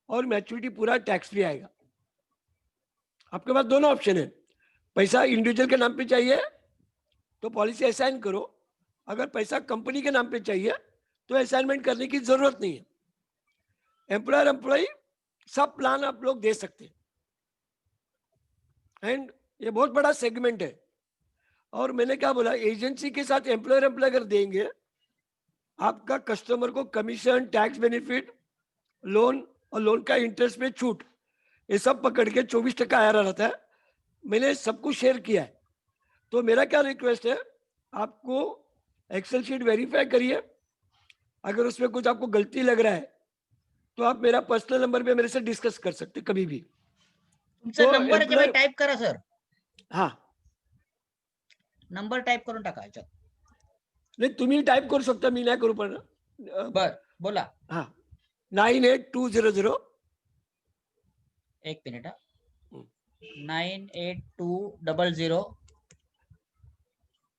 और मैच्योरिटी पूरा टैक्स फ्री आएगा। आपके पास दोनों ऑप्शन है। पैसा इंडिविजुअल के नाम पे चाहिए तो पॉलिसी असाइन करो, अगर पैसा कंपनी के नाम पे चाहिए तो असाइनमेंट करने की जरूरत नहीं है। एम्प्लॉयर एम्प्लॉय सब प्लान आप लोग दे सकते हैं, एंड ये बहुत बड़ा सेगमेंट है। और मैंने क्या बोला, एजेंसी के साथ एम्प्लॉयर एम्प्लॉय अगर देंगे आपका कस्टमर को कमीशन, टैक्स बेनिफिट, लोन और लोन का इंटरेस्ट में छूट, ये सब पकड़ के 24% आ रहा रहता है। मैंने सब कुछ शेयर किया है। तो मेरा क्या रिक्वेस्ट है, आपको एक्सेल शीट वेरीफाई करिए। अगर उसमें कुछ आपको गलती लग रहा है तो आप मेरा पर्सनल नंबर पे मेरे से डिस्कस कर सकते कभी भी। तुमचा तो नंबर आहे एम्प्लॉयर, टाईप करा सर, हाँ नंबर टाईप करून टाका याच्यात. नाही, तुम्ही टाईप करू शकता, मी नाही करू पण बर बोला. हा 98200 एक मिनिट. 98200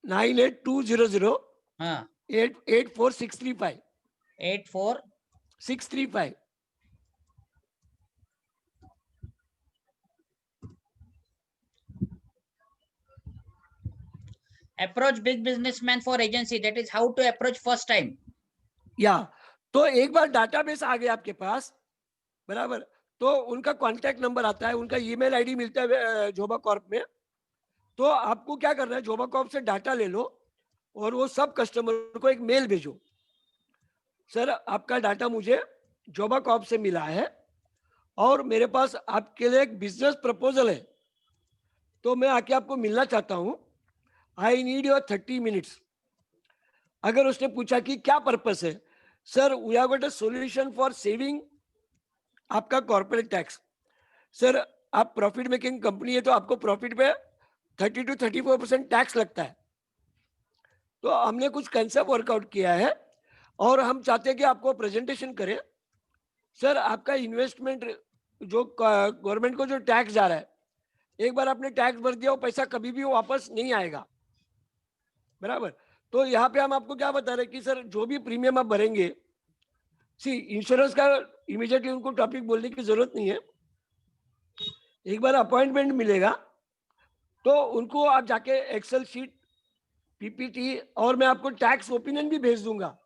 98200 हा 84635 84 635. approach big businessman for agency, that is how to approach first time. या तो एक बार डाटाबेस आ गया आपके पास, बराबर, तो उनका कांटेक्ट नंबर आता है, उनका ईमेल आईडी मिलता है जोबा कॉर्प में। तो आपको क्या करना है, जोबा कॉर्प से डाटा ले लो और वो सब कस्टमर को एक मेल भेजो, सर आपका डाटा मुझे जोबा कॉर्प से मिला है और मेरे पास आपके लिए एक बिजनेस प्रपोजल है, तो मैं आके आपको मिलना चाहता हूं, आई नीड योर 30 मिनट्स। अगर उसने पूछा कि क्या पर्पस है, sir we have got a solution for saving आपका कॉर्पोरेट टैक्स। सर आप प्रॉफिट मेकिंग कंपनी है तो आपको प्रॉफिट पे 30 to 34% टैक्स लगता है। तो हमने कुछ कंसेप्ट वर्कआउट किया है और हम चाहते हैं कि आपको प्रेजेंटेशन करें। सर आपका इन्वेस्टमेंट जो गवर्नमेंट को जो टैक्स जा रहा है, एक बार आपने टैक्स भर दिया वो पैसा कभी भी वापस नहीं आएगा, बराबर। तो यहाँ पे हम आपको क्या बता रहे हैं कि सर जो भी प्रीमियम आप भरेंगे, सी इंश्योरेंस का इमीडिएटली उनको टॉपिक बोलने की जरूरत नहीं है, एक बार अपॉइंटमेंट मिलेगा तो उनको आप जाके एक्सेल शीट, पीपीटी और मैं आपको टैक्स ओपिनियन भी भेज दूंगा।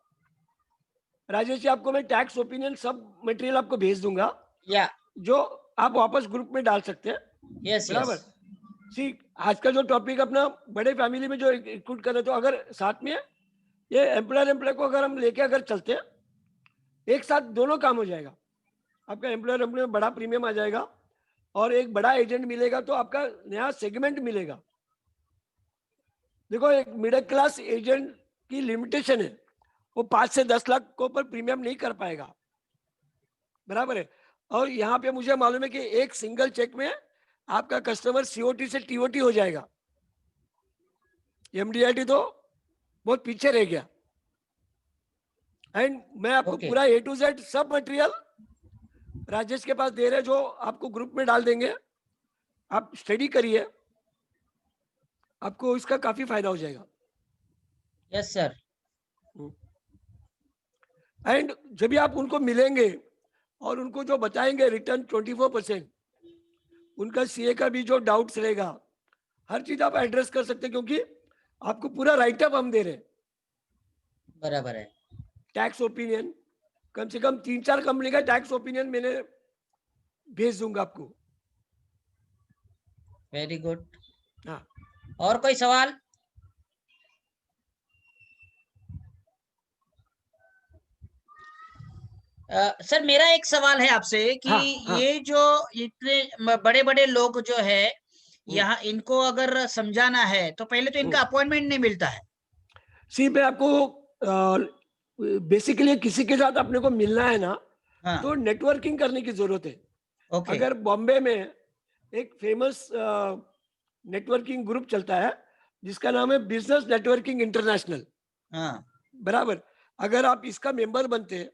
राजेश जी, आपको मैं टैक्स ओपिनियन सब मटेरियल आपको भेज दूंगा, या जो आप वापस ग्रुप में डाल सकते हैं, यस बराबर। यस सी आज का जो टॉपिक अपना बड़े फैमिली में जो रिक्रूट कर रहे, तो अगर साथ में ये एम्प्लॉयर को अगर हम लेके अगर चलते हैं, एक साथ दोनों काम हो जाएगा। आपका एम्प्लॉयर में बड़ा प्रीमियम आ जाएगा और एक बड़ा एजेंट मिलेगा, तो आपका नया सेगमेंट मिलेगा। देखो एक मिडिल क्लास एजेंट की लिमिटेशन है, वो 5 से 10 लाख को पर प्रीमियम नहीं कर पाएगा, बराबर है। और यहाँ पे मुझे मालूम है कि एक सिंगल चेक में आपका कस्टमर सीओटी से टीओटी हो जाएगा, एमडीआईटी तो बहुत पीछे रह गया। एंड मैं आपको Okay. पूरा ए टू जेड सब मटेरियल राजेश के पास दे रहे हैं, जो आपको ग्रुप में डाल देंगे, आप स्टडी करिए, आपको इसका काफी फायदा हो जाएगा। Yes sir. एंड जब भी आप उनको मिलेंगे और उनको जो बताएंगे रिटर्न 24%, उनका सीए का भी जो डाउट्स रहेगा, हर चीज आप एड्रेस कर सकते हैं, क्योंकि आपको पूरा राइटअप हम दे रहे हैं। बराबर है. टैक्स ओपिनियन कम से कम 3-4 कंपनी का टैक्स ओपिनियन मैंने भेज दूंगा आपको। Very good. हाँ और कोई सवाल? सर मेरा एक सवाल है आपसे कि हाँ, हाँ। ये जो इतने बड़े बड़े लोग जो है यहाँ, इनको अगर समझाना है तो पहले तो इनका अपॉइंटमेंट नहीं मिलता है. सी मैं आपको बेसिकली किसी के साथ अपने को मिलना है ना, हाँ. तो नेटवर्किंग करने की जरूरत है। ओके. अगर बॉम्बे में एक फेमस नेटवर्किंग ग्रुप चलता है जिसका नाम है बिजनेस नेटवर्किंग इंटरनेशनल, हाँ. बराबर। अगर आप इसका मेंबर बनते हैं,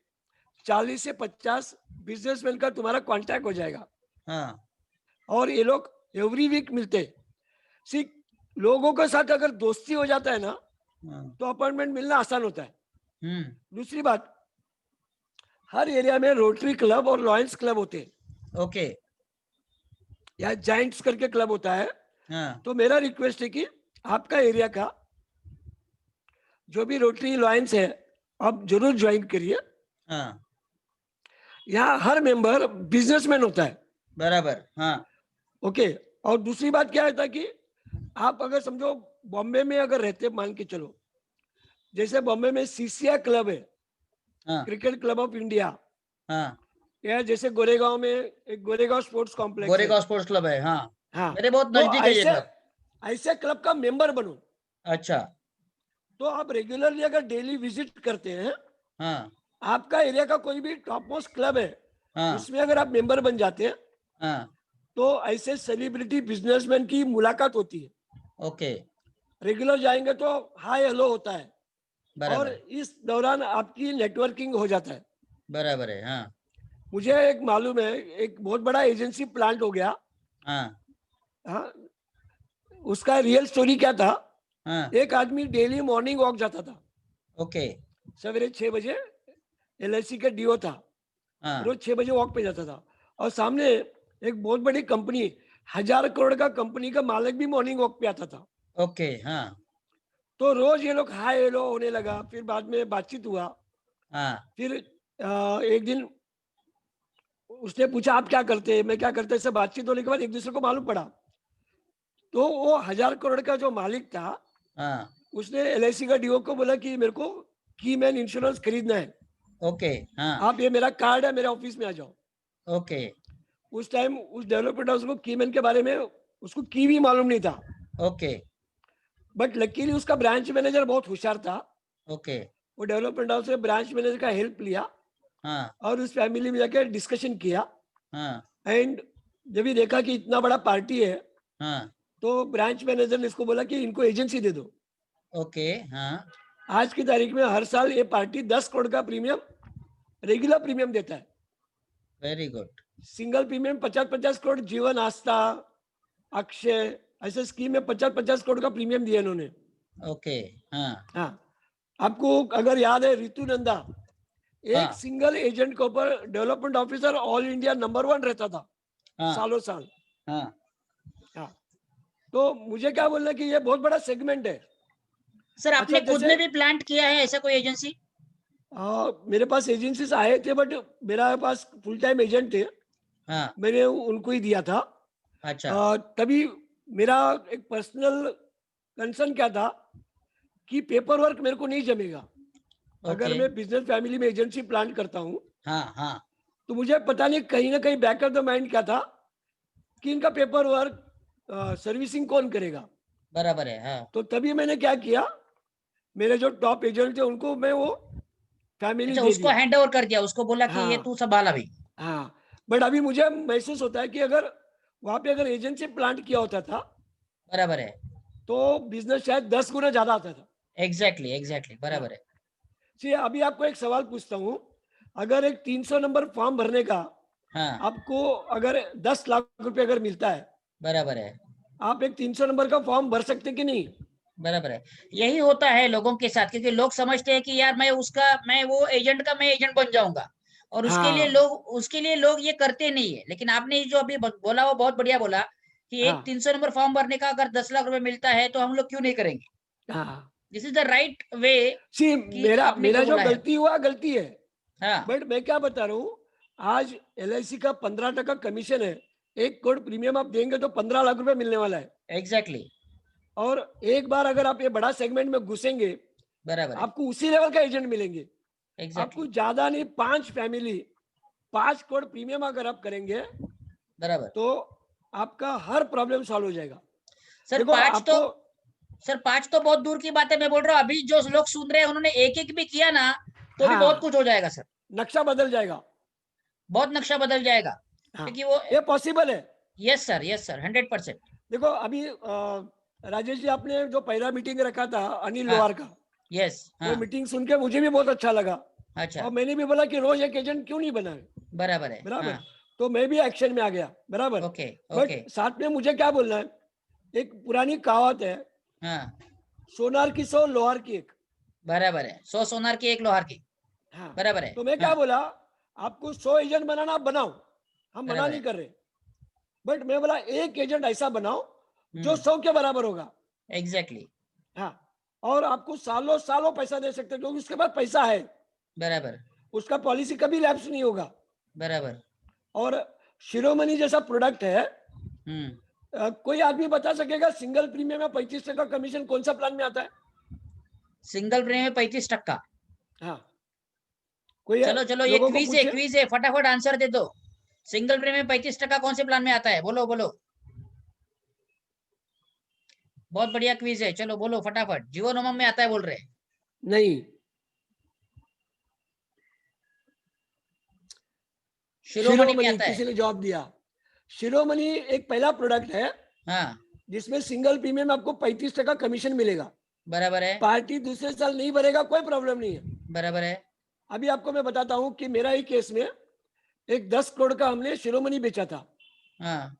40 से 50 बिजनेसमैन का तुम्हारा कांटेक्ट हो जाएगा। हाँ. और ये लोग एवरी वीक मिलते हैं। सी लोगों के साथ अगर दोस्ती हो जाता है ना, हाँ. तो अपॉइंटमेंट मिलना आसान होता है। हम्म. दूसरी बात, हर एरिया में रोटरी क्लब और लॉयंस क्लब होते हैं, ओके. या जाइंट्स करके क्लब होता है। हाँ. तो मेरा रिक्वेस्ट है कि आपका एरिया का जो भी रोटरी लॉयंस है, आप जरूर ज्वाइन करिए। हाँ. यहाँ हर मेंबर बिजनेसमैन होता है, बराबर. हाँ. ओके। और दूसरी बात क्या है था कि आप अगर समझो बॉम्बे में अगर रहते, मान के चलो, जैसे बॉम्बे में सीसीआई क्लब है, हाँ क्रिकेट क्लब ऑफ इंडिया, हाँ, या जैसे गोरेगांव में एक गोरेगांव स्पोर्ट्स कॉम्प्लेक्स है। गोरेगांव स्पोर्ट्स क्लब है, हाँ हाँ, मेरे बहुत तो नजदीक है ये ऐसे क्लब। ऐसे क्लब का मेंबर बनो, अच्छा, तो आप रेगुलरली अगर डेली विजिट करते हैं, हाँ आपका एरिया का कोई भी टॉप मोस्ट क्लब है, हाँ उसमें अगर आप मेंबर बन जाते हैं, हाँ, तो ऐसे सेलिब्रिटी बिजनेसमैन की मुलाकात होती है। ओके, रेगुलर जाएंगे तो हाय हेलो होता है, और बराबर है, इस दौरान आपकी नेटवर्किंग हो जाता है। बराबर है, हाँ मुझे एक मालूम है, एक बहुत बड़ा एजेंसी प्लांट हो गया। हाँ हाँ, उसका रियल स्टोरी क्या था, हाँ, एक आदमी डेली मॉर्निंग वॉक जाता था, ओके, सवेरे 6 बजे, एलआईसी का डीओ था, हाँ, रोज 6 बजे वॉक पे जाता था, और सामने एक बहुत बड़ी कंपनी, 1,000 करोड़ का कंपनी का मालिक भी मॉर्निंग वॉक पे आता था। ओके, हाँ तो रोज ये लोग हाय हेलो होने लगा, फिर बाद में बातचीत हुआ। हाँ, फिर एक दिन उसने पूछा आप क्या करते हैं, मैं क्या करते हैं, सब बातचीत होने के बाद एक दूसरे को मालूम पड़ा। तो वो 1,000 करोड़ का जो मालिक था, हाँ, उसने एलआईसी का डीओ को बोला कि मेरे को की मैन इंश्योरेंस खरीदना है, ओके, हाँ, आप ये मेरा कार्ड है, मेरे ऑफिस में आ जाओ। ओके, उस टाइम उस डेवलपमेंट हाउस को की मैन के बारे में उसको की भी मालूम नहीं था, ओके, बट लकीली उसका ब्रांच मैनेजर बहुत होशियार था। ओके, वो डेवलपमेंट हाउस से ब्रांच मैनेजर का हेल्प लिया, हाँ और उस फैमिली में जाकर डिस्कशन किया। हाँ एंड जब ये देखा कि इतना बड़ा पार्टी है, हाँ, तो ब्रांच मैनेजर ने इसको बोला कि इनको एजेंसी दे दो। ओके, हाँ, आज की तारीख में हर साल ये पार्टी 10 करोड़ का प्रीमियम, रेगुलर प्रीमियम देता है। Very good, single premium 50-50 crore, जीवन आस्था, अक्षय, ऐसे स्कीम में 50-50 करोड़ का प्रीमियम दिया इन्होंने। ओके, हाँ हाँ, आपको अगर याद है, रितु नंदा एक हाँ सिंगल एजेंट के ऊपर development officer all India number 1 रहता था, हाँ सालों साल। हाँ, हाँ, तो मुझे क्या बोलना है कि ये बहुत बड़ा सेगमेंट है। सर अच्छा, आपने खुद जैसे में भी प्लांट किया है ऐसा कोई एजेंसी? मेरे पास एजेंसीज आए थे, बट मेरा पास फुल टाइम एजेंट थे, हाँ, मैंने उनको ही दिया था। अच्छा, तभी मेरा एक पर्सनल कंसर्न क्या था कि पेपर वर्क मेरे को नहीं जमेगा। अगर ओके, मैं बिजनेस फैमिली में एजेंसी प्लान करता हूँ, हाँ हाँ, तो मुझे पता नहीं कहीं ना कहीं बैक ऑफ द माइंड क्या था कि इनका पेपर वर्क सर्विसिंग कौन करेगा। बराबर है, हाँ, तो तभी मैंने क्या किया, मेरे जो टॉप एजेंट थे उनको मैं वो फैमिली अच्छा दे उसको दिया। हैंड ओवर कर दिया, उसको बोला कि ये हाँ तू संभाल अभी। हाँ, बट अभी मुझे महसूस होता है कि अगर वहां पे अगर एजेंसी प्लांट किया होता था, बराबर है, तो बिजनेस शायद 10 गुना ज्यादा आता था। एग्जैक्टली एग्जैक्टली, हाँ, बराबर है, जी, अभी आपको एक सवाल पूछता हूँ, अगर एक 300 नंबर फॉर्म भरने का हाँ, आपको अगर 10 लाख रुपए अगर मिलता है, बराबर है, आप एक 300 नंबर का फॉर्म भर सकते कि नहीं? बराबर है। यही होता है लोगों के साथ, क्योंकि लोग समझते हैं कि यार मैं वो एजेंट का मैं एजेंट बन जाऊंगा, और हाँ उसके लिए लोग ये करते नहीं है। लेकिन आपने जो अभी बोला वो बहुत बढ़िया बोला कि एक हाँ 300 नंबर फॉर्म भरने का अगर 10 लाख रुपए मिलता है तो हम लोग क्यों नहीं करेंगे। हाँ, this is the right way see, कि मेरा आपने मेरा जो जो बोला है। गलती हुआ गलती है, हाँ, बट मैं क्या बता रहा हूँ, आज एलआईसी का 15% कमीशन है, 1 करोड़ प्रीमियम आप देंगे तो 15 लाख रुपए मिलने वाला है। एग्जैक्टली, और एक बार अगर आप ये बड़ा सेगमेंट में घुसेंगे, बराबर है, आपको उसी लेवल का एजेंट मिलेंगे। आपको एग्जैक्टली, ज्यादा नहीं, 5 फैमिली, 5 करोड़ प्रीमियम अगर आप करेंगे, बराबर। तो आपका हर प्रॉब्लम सॉल्व हो जाएगा। सर देखो पांच तो आपको, सर 5 तो बहुत दूर की बात है, मैं बोल रहा हूँ अभी जो लोग सुन रहे हैं उन्होंने एक एक भी किया ना तो भी बहुत हाँ, कुछ हो जाएगा सर। नक्शा बदल जाएगा। बहुत नक्शा बदल जाएगा, हाँ, क्योंकि वो, ये पॉसिबल है। Yes sir 100%। देखो अभी राजेश जी, आपने जो पहला मीटिंग रखा था अनिल हाँ, लोहार का, यस, वो हाँ, मीटिंग सुन के मुझे भी बहुत अच्छा लगा, अच्छा, और मैंने भी बोला कि रोज एक एजेंट क्यों नहीं बनाए। बराबर है, बराबर, हाँ, तो मैं भी एक्शन में आ गया, बराबर। ओके, ओके, बट साथ में मुझे क्या बोलना है, एक पुरानी कहावत है, हाँ, सोनार की 100, लोहार की 1। बराबर है, 100 सोनार की 1 लोहार की, हाँ, बराबर है, तो मैं क्या हाँ, बोला, आपको 100 एजेंट बनाना, आप बनाओ, हम मना बराबर नहीं है, कर रहे, बट मैं बोला एक एजेंट ऐसा बनाओ जो हम्म, 100 के बराबर होगा। एग्जैक्टली, हाँ, और आपको सालों सालों पैसा दे सकते हैं, क्योंकि उसके पास पैसा है, बराबर, उसका पॉलिसी कभी लैप्स नहीं होगा। बराबर, और शिरोमणि जैसा प्रोडक्ट है, हम्म, कोई आदमी बता सकेगा सिंगल प्रीमियम में 35% कमीशन कौन सा प्लान में आता है? सिंगल प्रीमियम में 35%। हाँ, कोई चलो चलो, ये लोगों को क्विज है, पूछे। क्विज है, फटाफट आंसर दे दो। सिंगल प्रीमियम 35% कौन से प्लान में आता है? बोलो बोलो। बहुत बढ़िया क्विज है, चलो बोलो फटाफट। जीवन उमंग में आता है बोल रहे। नहीं, शिरोमणि में शिरोमणि आता है। किसी ने जवाब दिया। शिरोमणि एक पहला प्रोडक्ट है हाँ जिसमें सिंगल प्रीमियम आपको 35% कमीशन मिलेगा। बराबर है, पार्टी दूसरे साल नहीं भरेगा, कोई प्रॉब्लम नहीं है। बराबर है। अभी आपको मैं बताता हूं कि मेरा ही केस में एक 10 करोड़ का हमने शिरोमणि बेचा था। हाँ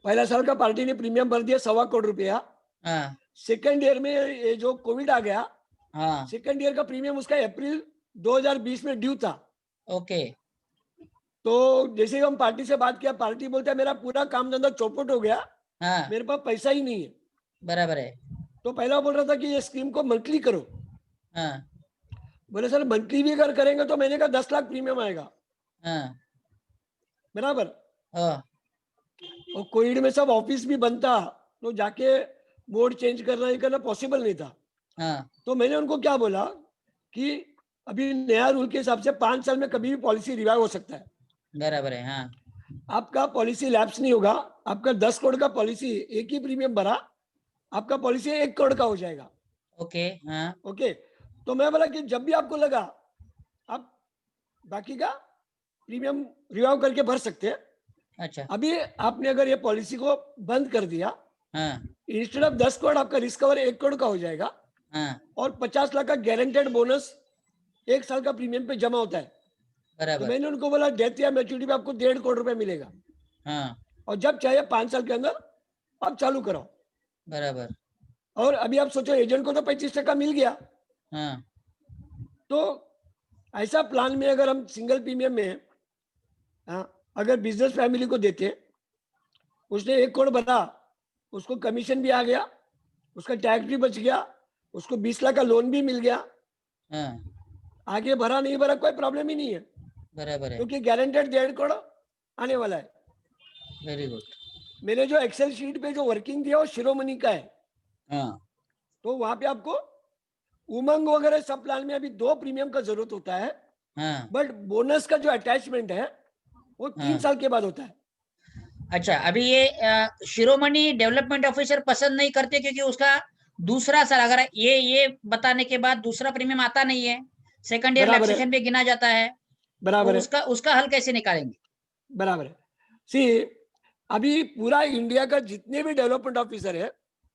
पहला साल का पार्टी ने प्रीमियम भर दिया 1.25 करोड़। हाँ सेकेंड ईयर में ये जो कोविड आ गया, हाँ। सेकेंड ईयर का प्रीमियम उसका अप्रैल 2020 में ड्यू था। ओके। तो जैसे ही हम पार्टी से बात किया, पार्टी बोलता है मेरा पूरा काम धंधा चौपट हो गया, हाँ मेरे पास पैसा ही नहीं है। बराबर है। तो पहला बोल रहा था कि ये स्कीम को मंथली करो। हाँ बोले सर मंथली भी अगर करेंगे तो मैंने कहा 10 लाख प्रीमियम आएगा, हाँ बराबर। हाँ और कोविड में सब ऑफिस भी बंद था, तो जाके बोर्ड चेंज करना ही करना पॉसिबल नहीं था। हाँ तो मैंने उनको क्या बोला कि अभी नया रूल के हिसाब से 5 साल में कभी भी पॉलिसी रिवाइव हो सकता है। बराबर है। हाँ आपका पॉलिसी लैप्स नहीं होगा। आपका 10 करोड़ का पॉलिसी, एक ही प्रीमियम भरा, आपका पॉलिसी 1 करोड़ का हो जाएगा। ओके। हाँ ओके। तो मैं बोला कि जब भी आपको लगा आप बाकी का प्रीमियम रिवाइव करके भर सकते हैं। अच्छा। अभी आपने अगर ये पॉलिसी को बंद कर दिया, हाँ इंस्टेड ऑफ 10 करोड़ आपका रिस्क कवर 1 करोड़ का हो जाएगा, हाँ और 50 लाख का गारंटेड बोनस 1 साल का प्रीमियम पे जमा होता है। तो बराबर। मैंने उनको बोला डेथ या मैच्योरिटी पे आपको 1.5 करोड़ रुपए मिलेगा, हाँ और जब चाहे 5 साल के अंदर आप चालू कराओ। बराबर। और अभी आप सोचो एजेंट को तो 35% मिल गया। हाँ तो ऐसा प्लान में अगर हम सिंगल प्रीमियम में, अगर बिजनेस फैमिली को देते, उसने 1 करोड़ भरा, उसको कमीशन भी आ गया, उसका टैक्स भी बच गया, उसको 20 लाख का लोन भी मिल गया, हाँ आगे भरा नहीं भरा कोई प्रॉब्लम ही नहीं है, बराबर है। क्योंकि गारंटेड 1.5 करोड़ आने वाला है। Very good. मैंने जो एक्सेल शीट पे जो वर्किंग दिया वो शिरोमणि का है। हाँ तो वहां पे आपको उमंग वगैरह सब प्लान में अभी 2 प्रीमियम का जरूरत होता है, हाँ बट बोनस का जो अटैचमेंट है वो 3 हाँ। साल के बाद होता है। अच्छा, अभी ये शिरोमणि डेवलपमेंट ऑफिसर पसंद नहीं करते क्योंकि उसका दूसरा साल, अगर ये बताने के बाद दूसरा प्रीमियम आता नहीं है, सेकंड ईयर बराबर है, लैप्सेशन पे गिना जाता है, तो बराबर है, उसका उसका हल कैसे निकालेंगे? बराबर है। सी, अभी पूरा इंडिया का जितने भी डेवलपमेंट ऑफिसर है,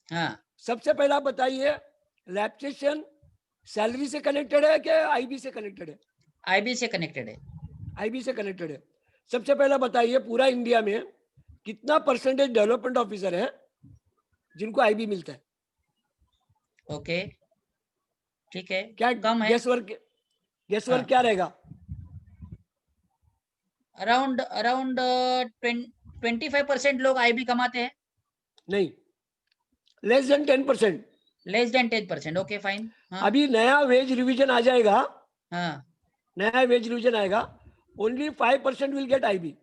हाँ सबसे पहला बताइए लैप्सेशन सैलरी से कनेक्टेड है क्या आईबी से कनेक्टेड है? आईबी से कनेक्टेड है। आईबी से कनेक्टेड है। सबसे पहला बताइए पूरा इंडिया में कितना परसेंटेज डेवलपमेंट ऑफिसर है जिनको आईबी मिलता है? ओके, ठीक है। क्या कम है। गेस वर्क, गेस वर्क हाँ, क्या रहेगा? अराउंड अराउंड 25% लोग आईबी कमाते हैं। नहीं, less than 10%। Less than 10%। Okay fine. हाँ अभी नया वेज रिवीजन आ जाएगा, हाँ। नया वेज रिवीजन आएगा, only 5% will get IB.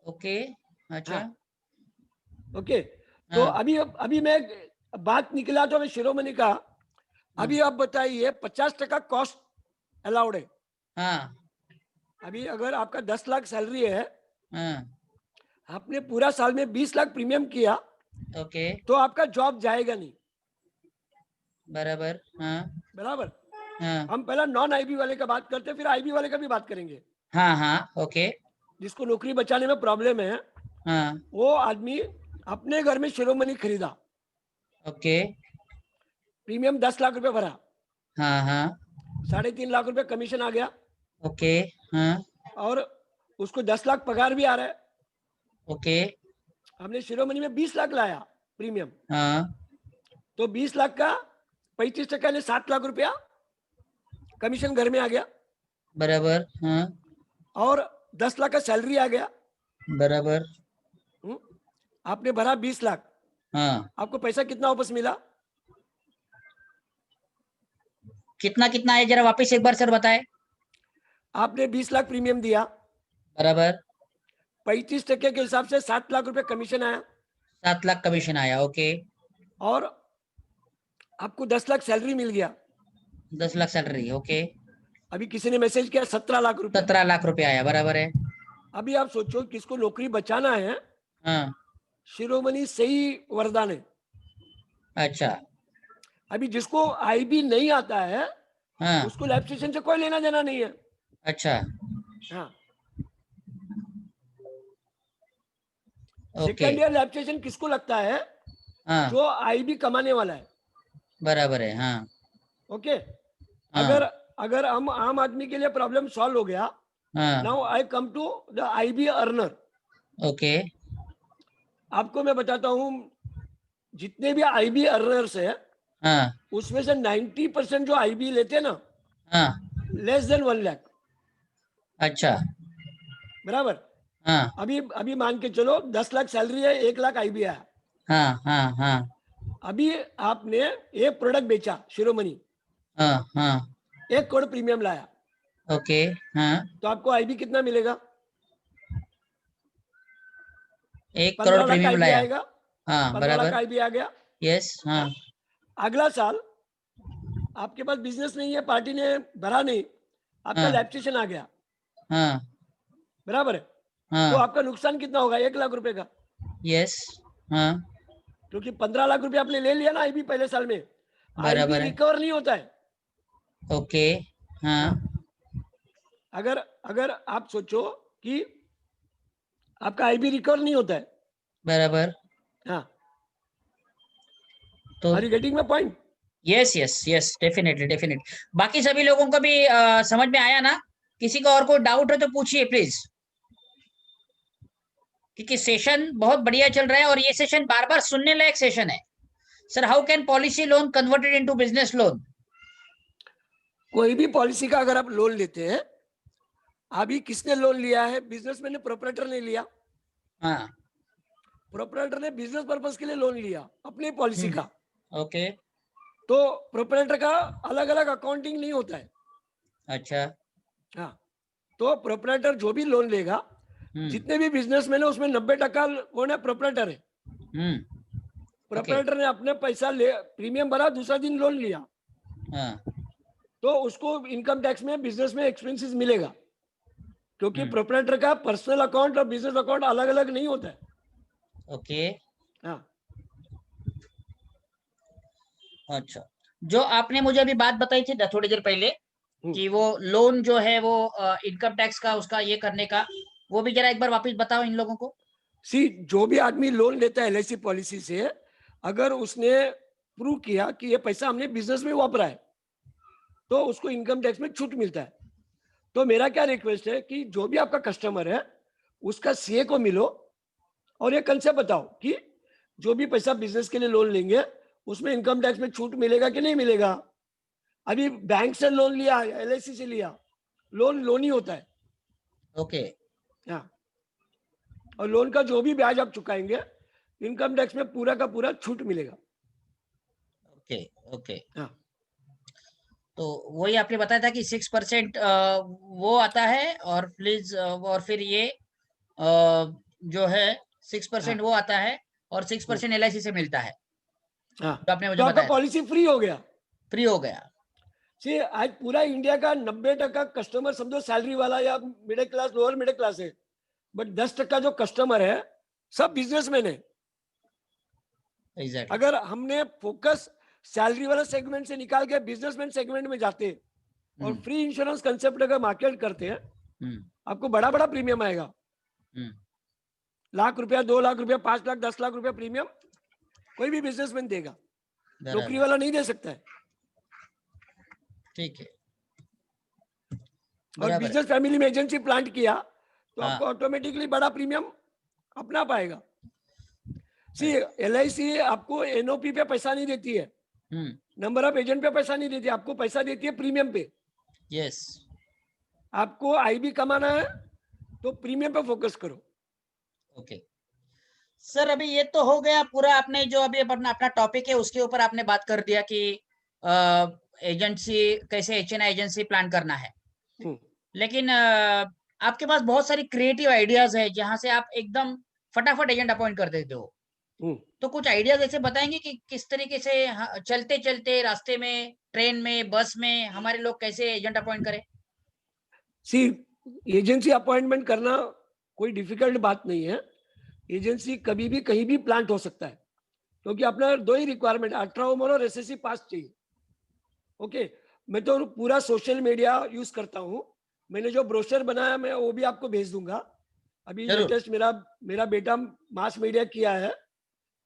Okay. अच्छा। हाँ, ओके। तो हाँ अभी मैं बात निकला तो मैं शिरोमणि का। अभी आप बताइए 50% कॉस्ट अलाउड है। हाँ अभी अगर आपका 10 लाख सैलरी है, हाँ। आपने पूरा साल में 20 लाख प्रीमियम किया, ओके, तो आपका जॉब जाएगा नहीं, बराबर। हाँ बराबर। हाँ हम पहला नॉन आईबी वाले का बात करते हैं, फिर आईबी वाले का भी बात करेंगे। हाँ हाँ। ओके। जिसको नौकरी बचाने में प्रॉब्लम है, हाँ वो आदमी अपने घर में शिरोमणि खरीदा, ओके। प्रीमियम 10 लाख रुपए भरा, हाँ हाँ। 3.5 लाख रुपए कमीशन आ गया, ओके। हाँ और उसको 10 लाख पगार भी आ रहा है। ओके। हमने शिरोमणि में 20 लाख लाया प्रीमियम, हाँ तो 20 लाख का 35% ने 7 लाख रुपया कमीशन घर में आ गया, बराबर। हाँ और 10 लाख का सैलरी आ गया। बराबर। आपने भरा 20 लाख, हाँ, आपको पैसा कितना वापस मिला? कितना कितना है जरा वापस एक बार सर बताए। आपने 20 लाख प्रीमियम दिया, बराबर। 35% के हिसाब से 7 लाख रुपए कमीशन आया, 7 लाख कमीशन आया। ओके। और आपको 10 लाख सैलरी मिल गया। 10 लाख सैलरी, ओके। अभी किसी ने मैसेज किया 17 लाख रुपए, 17 लाख रुपए आया, बराबर है। अभी आप सोचो किसको नौकरी बचाना है, हाँ, शिरोमणि सही वरदान है। अच्छा, अभी जिसको आईबी नहीं आता है हाँ, उसको लैब स्टेशन से कोई लेना देना नहीं है। अच्छा, हाँ, okay, second year lab station किसको लगता है? हाँ, जो आईबी कमाने वाला है। बराबर है, हाँ, ओके, हाँ, अगर अगर हम आम आदमी के लिए प्रॉब्लम सॉल्व हो गया, हाँ, now I come to the IB earner. Okay, आपको मैं बताता हूं, जितने भी आईबी अर्नर्स है हाँ, उसमें से 90% जो आईबी लेते हैं ना, हाँ, लेस देन 1 लाख, अच्छा, बराबर। हाँ, अभी अभी मान के चलो 10 लाख सैलरी है, 1 लाख आईबी आया। हाँ, हाँ, हाँ, अभी आपने एक प्रोडक्ट बेचा शिरोमणि, हाँ, हाँ, 1 करोड़ प्रीमियम लाया, ओके, हाँ, तो आपको आईबी कितना मिलेगा? 1 करोड़ 15 लाख प्रीमियम आईबी लाया, आएगा। हाँ, 15 लाख बराबर, आईबी आ गया। यस, हाँ, अगला साल आपके पास बिजनेस नहीं है, पार्टी ने भरा नहीं, आपका हाँ, लैब स्टेशन आ गया, हाँ, बराबर है। तो हाँ, आपका नुकसान कितना होगा? 1 लाख रुपए का, यस, हाँ, क्योंकि 15 लाख रुपए आपने ले लिया ना आईबी पहले साल में। आईबी बराबर है, रिकवर नहीं होता है। ओके, हाँ, हाँ, अगर अगर आप सोचो कि आपका आईबी रिकवर नहीं होता है। बराबर, हाँ, तो are you getting my point? Yes, yes, yes, definitely, definitely. बाकी सभी लोगों को भी समझ में आया ना? किसी को और कोई डाउट है तो पूछिए प्लीज, क्योंकि सेशन बहुत बढ़िया चल रहा है और ये सेशन बार बार सुनने लायक सेशन है। Sir, how can policy loan converted into business loan? कोई भी पॉलिसी का अगर आप लोन लेते हैं, अभी किसने लोन लिया है? बिजनेसमैन ने, प्रोपराइटर ने लिया। हाँ, प्रोपराइटर ने बिजनेस पर्पस के लिए लोन लिया अपनी पॉलिसी का, ओके, तो प्रोपराइटर का अलग अलग अकाउंटिंग नहीं होता है। अच्छा, हाँ, तो प्रोपराइटर जो भी लोन लेगा, जितने भी बिजनेसमैन है उसमें 90% कौन है? प्रोपराइटर है। ओके, प्रोपराइटर ने अपने पैसा ले, प्रीमियम भरा, दूसरा दिन लोन लिया, हाँ, तो उसको इनकम टैक्स में बिजनेस में एक्सपेंसेस मिलेगा, क्योंकि हम्म, प्रोपराइटर का पर्सनल अकाउंट और बिजनेस अकाउंट अलग अलग नहीं होता है। ओके, हाँ, अच्छा। जो आपने मुझे अभी बात बताई थी थोड़ी देर पहले, हम्म। कि वो लोन जो है वो इनकम टैक्स का उसका ये करने का, वो भी जरा एक बार वापस बताओ इन लोगों को। सी, जो भी आदमी लोन लेता है एलआईसी पॉलिसी से, अगर उसने प्रूव किया कि ये पैसा हमने बिजनेस में वापरा है, तो उसको इनकम टैक्स में छूट मिलता है। तो मेरा क्या रिक्वेस्ट है कि जो भी आपका कस्टमर है उसका सीए को मिलो और ये कंसेप्ट बताओ कि जो भी पैसा बिजनेस के लिए लोन लेंगे उसमें इनकम टैक्स में छूट मिलेगा कि नहीं मिलेगा। अभी बैंक से लोन लिया, एलआईसी से लिया, लोन लोन ही होता है। ओके, हाँ, और लोन का जो भी ब्याज आप चुकाएंगे इनकम टैक्स में पूरा का पूरा छूट मिलेगा। Okay, okay. हाँ, तो वही आपने बताया था कि 6% वो आता है, और प्लीज और फिर ये जो है 6% हाँ, वो आता है, और 6% LIC से मिलता है, हाँ, जो आपने मुझे तो आपका बताया था। पॉलिसी फ्री हो गया। फ्री हो गया। सी, आज पूरा इंडिया का 90% कस्टमर समझो सैलरी वाला या middle class, lower middle class है, बट 10% जो कस्टमर है सब बिजनेसमैन है। एग्जैक्टली। अगर हमने फोकस सैलरी वाला सेगमेंट से निकाल के बिजनेसमैन सेगमेंट में जाते और फ्री इंश्योरेंस कंसेप्ट अगर मार्केट करते हैं, आपको बड़ा बड़ा प्रीमियम आएगा। ₹1,00,000, ₹2,00,000, ₹5,00,000, ₹10,00,000 प्रीमियम कोई भी बिजनेसमैन देगा, नौकरी वाला नहीं दे सकता है। ठीक है, और बराबर है। बिजनेस फैमिली में एजेंसी प्लांट किया तो हाँ, आपको ऑटोमेटिकली बड़ा प्रीमियम अपना पाएगा। सी, right. एलआईसी आपको एनओपी पे पैसा नहीं देती है, नंबर ऑफ एजेंट पे पैसा नहीं देती, आपको पैसा देती है प्रीमियम पे। यस, आपको आईबी कमाना है तो प्रीमियम पे फोकस करो। ओके। सर, अभी ये तो हो गया पूरा, आपने जो अभी अपना अपना टॉपिक है उसके ऊपर आपने बात कर दिया कि एजेंसी कैसे HNI एजेंसी प्लान करना है। लेकिन आपके पास बहुत सारी क्रिएटिव आइडियाज है जहां से आप एकदम फटाफट एजेंट अपॉइंट कर देते हो। तो कुछ आइडियाज ऐसे बताएंगे कि किस तरीके से चलते चलते रास्ते में ट्रेन में, बस में हमारे लोग कैसे एजेंट अपॉइंट करें? सी, एजेंसी अपॉइंटमेंट करना कोई डिफिकल्ट बात नहीं है। एजेंसी कभी भी कहीं भी प्लांट हो सकता है, क्योंकि अपना दो ही रिक्वायरमेंट, 18 उम्र और एसएससी पास चाहिए। ओके, मैं तो पूरा सोशल मीडिया यूज करता हूँ। मैंने जो ब्रोशर बनाया मैं वो भी आपको भेज दूंगा। अभी जरूर। लेटेस्ट मेरा मेरा बेटा मास मीडिया किया है,